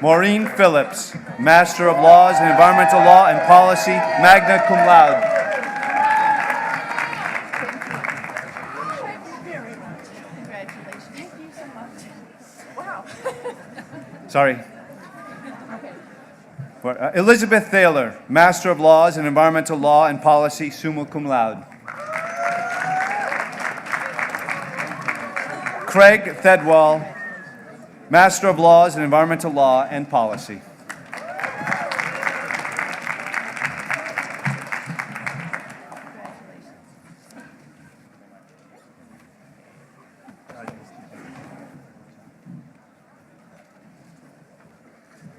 Maureen Phillips, Master of Laws in Environmental Law and Policy, magna cum laude. Congratulations. Thank you so much. Wow. Sorry. Elizabeth Thaler, Master of Laws in Environmental Law and Policy, summa cum laude. Craig Thedwall, Master of Laws in Environmental Law and Policy.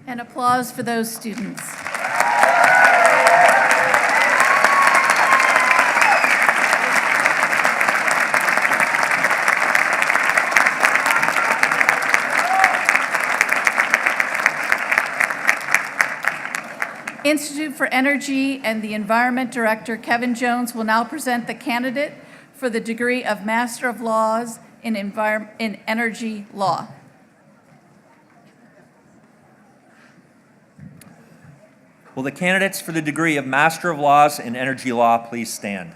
And applause for those students. Institute for Energy and the Environment Director, Kevin Jones, will now present the candidate for the degree of Master of Laws in Energy Law. Will the candidates for the degree of Master of Laws in Energy Law please stand?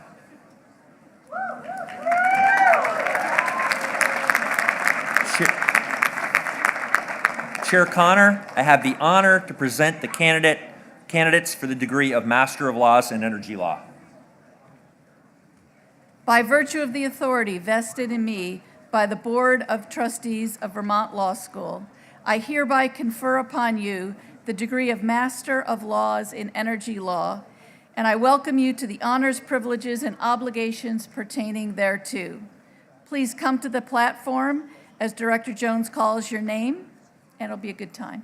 Chair Connor, I have the honor to present the candidates for the degree of Master of Laws in Energy Law. By virtue of the authority vested in me by the Board of Trustees of Vermont Law School, I hereby confer upon you the degree of Master of Laws in Energy Law, and I welcome you to the honors, privileges, and obligations pertaining thereto. Please come to the platform as Director Jones calls your name, and it'll be a good time.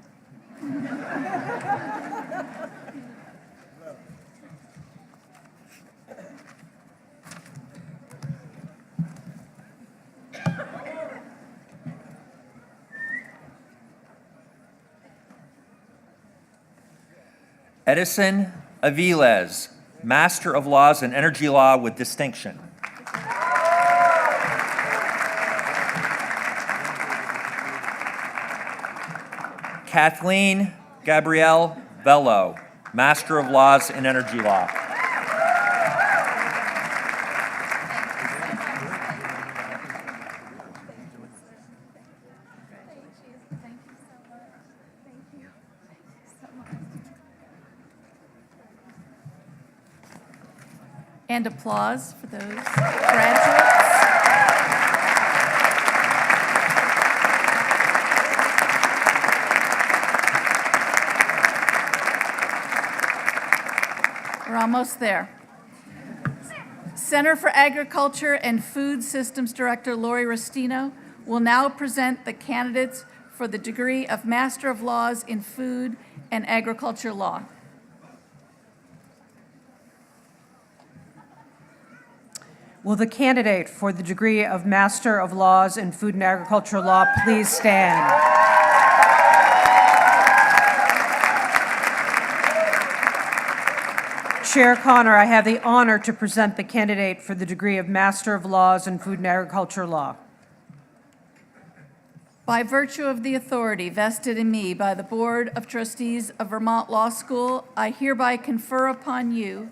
Edison Aviles, Master of Laws in Energy Law with distinction. Kathleen Gabrielle Bello, Master of Laws in Energy Law. And applause for those graduates. We're almost there. Center for Agriculture and Food Systems Director Lori Restino will now present the candidates for the degree of Master of Laws in Food and Agriculture Law. Will the candidate for the degree of Master of Laws in Food and Agriculture Law please stand? Chair Connor, I have the honor to present the candidate for the degree of Master of Laws in Food and Agriculture Law. By virtue of the authority vested in me by the Board of Trustees of Vermont Law School, I hereby confer upon you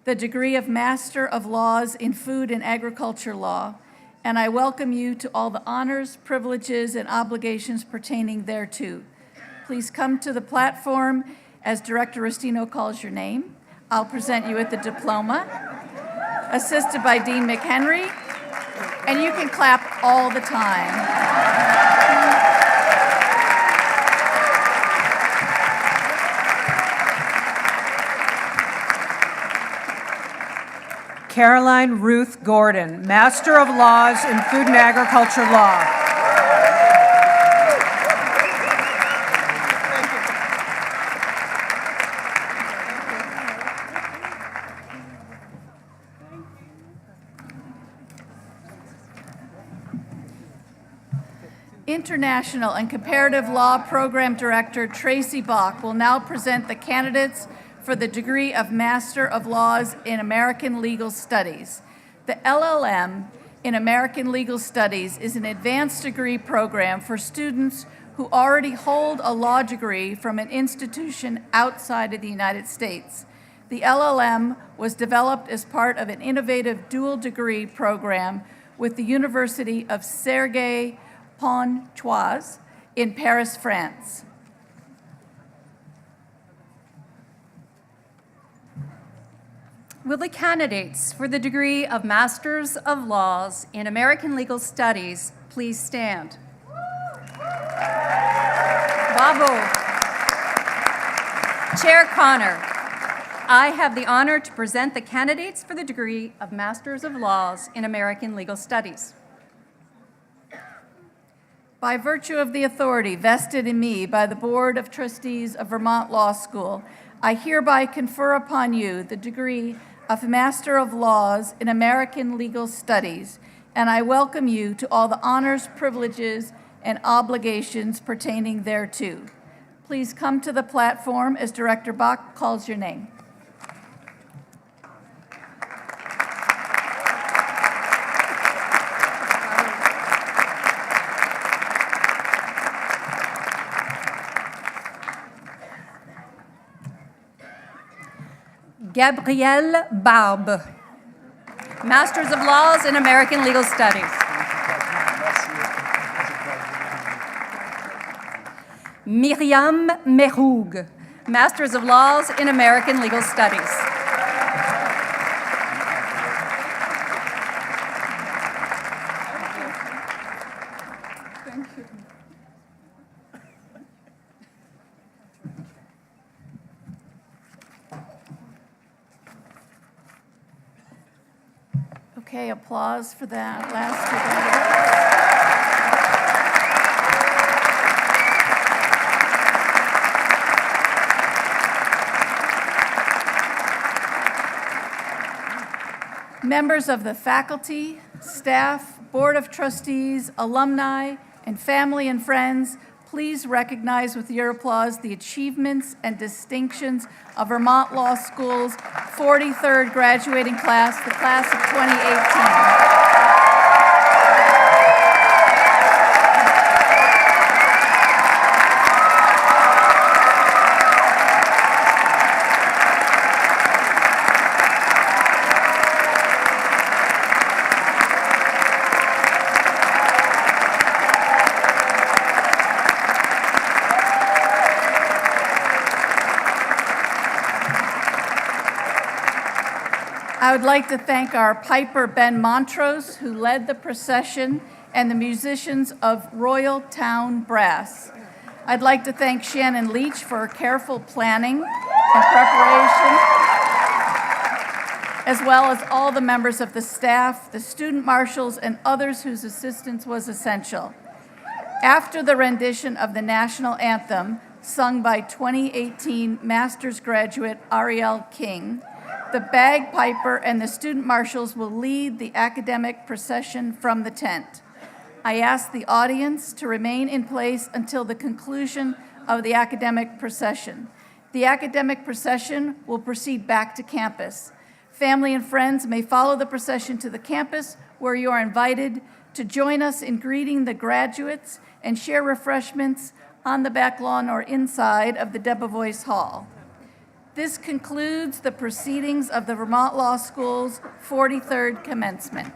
the degree of Master of Laws in Food and Agriculture Law, and I welcome you to all the honors, privileges, and obligations pertaining thereto. Please come to the platform as Director Restino calls your name. I'll present you with the diploma, assisted by Dean McHenry, and you can clap all the time. Caroline Ruth Gordon, Master of Laws in Food and Agriculture Law. International and Comparative Law Program Director Tracy Bach will now present the candidates for the degree of Master of Laws in American Legal Studies. The LLM in American Legal Studies is an advanced degree program for students who already hold a law degree from an institution outside of the United States. The LLM was developed as part of an innovative dual degree program with the University of Sergi Pontoise in Paris, France. Will the candidates for the degree of Masters of Laws in American Legal Studies please stand? Bravo. Chair Connor, I have the honor to present the candidates for the degree of Masters of Laws in American Legal Studies. By virtue of the authority vested in me by the Board of Trustees of Vermont Law School, I hereby confer upon you the degree of Master of Laws in American Legal Studies, and I welcome you to all the honors, privileges, and obligations pertaining thereto. Please come to the platform as Director Bach calls your name. Gabrielle Barbe, Masters of Laws in American Legal Studies. Myriam Meroug, Masters of Laws in American Legal Studies. Okay, applause for that last degree. Members of the faculty, staff, Board of Trustees, alumni, and family and friends, please recognize with your applause the achievements and distinctions of Vermont Law School's 43rd graduating class, the class of 2018. I would like to thank our piper, Ben Montrose, who led the procession, and the musicians of Royal Town Brass. I'd like to thank Shannon Leach for her careful planning and preparation, as well as all the members of the staff, the student marshals, and others whose assistance was essential. After the rendition of the national anthem, sung by 2018 master's graduate Ariel King, the bagpiper and the student marshals will lead the academic procession from the tent. I ask the audience to remain in place until the conclusion of the academic procession. The academic procession will proceed back to campus. Family and friends may follow the procession to the campus, where you are invited to join us in greeting the graduates and share refreshments on the back lawn or inside of the Debevoise Hall. This concludes the proceedings of the Vermont Law School's 43rd commencement.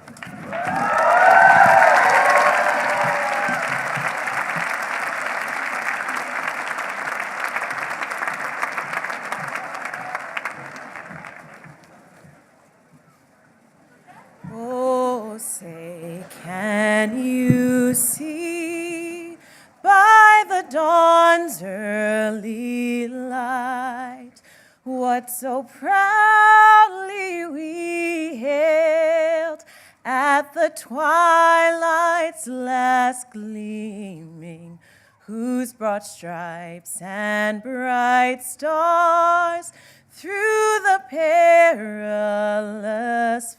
Oh, say, can you see by the dawn's early light what so proudly we hailed at the twilight's last gleaming, whose broad stripes and bright stars through the perilous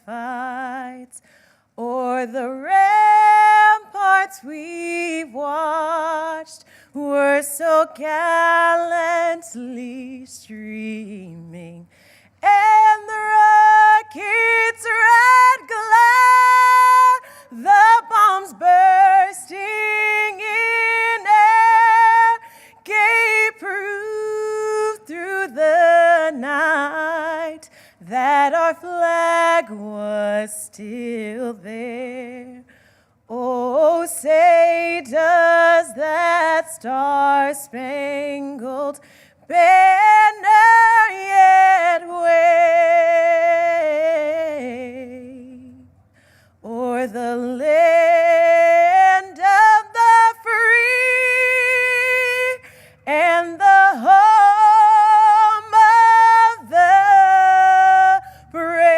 fights o'er the ramparts that we've watched were so gallantly streaming, and the rocket's red glare, the bombs bursting in air, gave proof through the night that our flag was still there. Oh, say does that star-spangled banner yet wave o'er the land of the free and the home of the brave?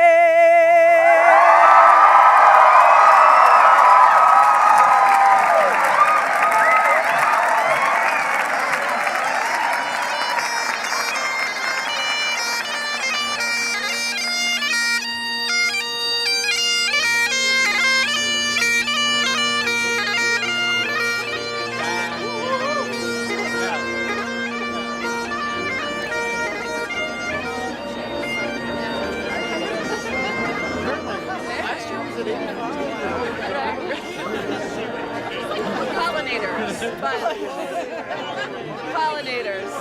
Pollinators.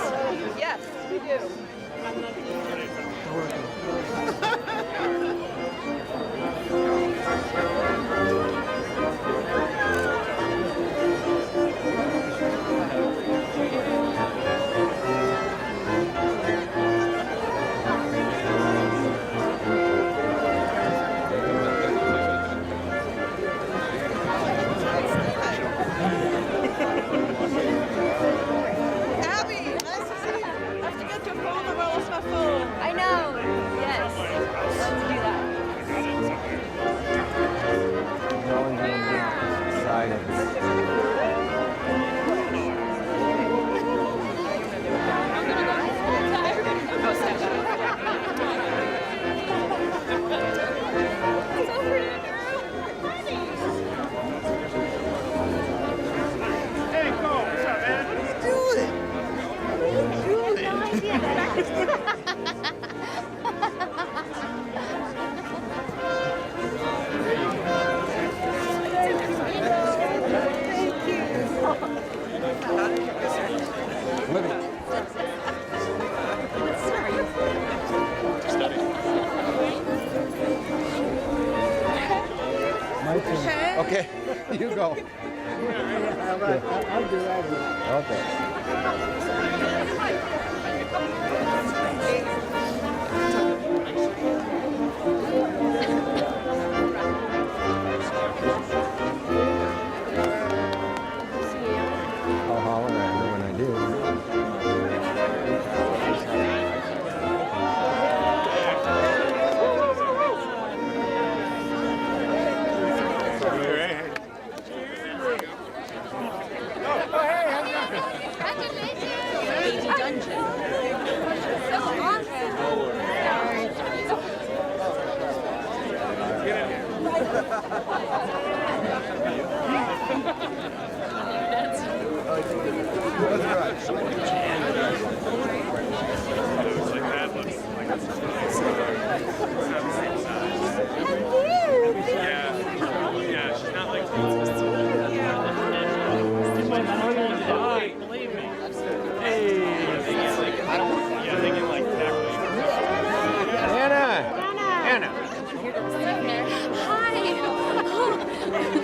Yes, we do. Okay, you go. All right, I'll do that. Okay.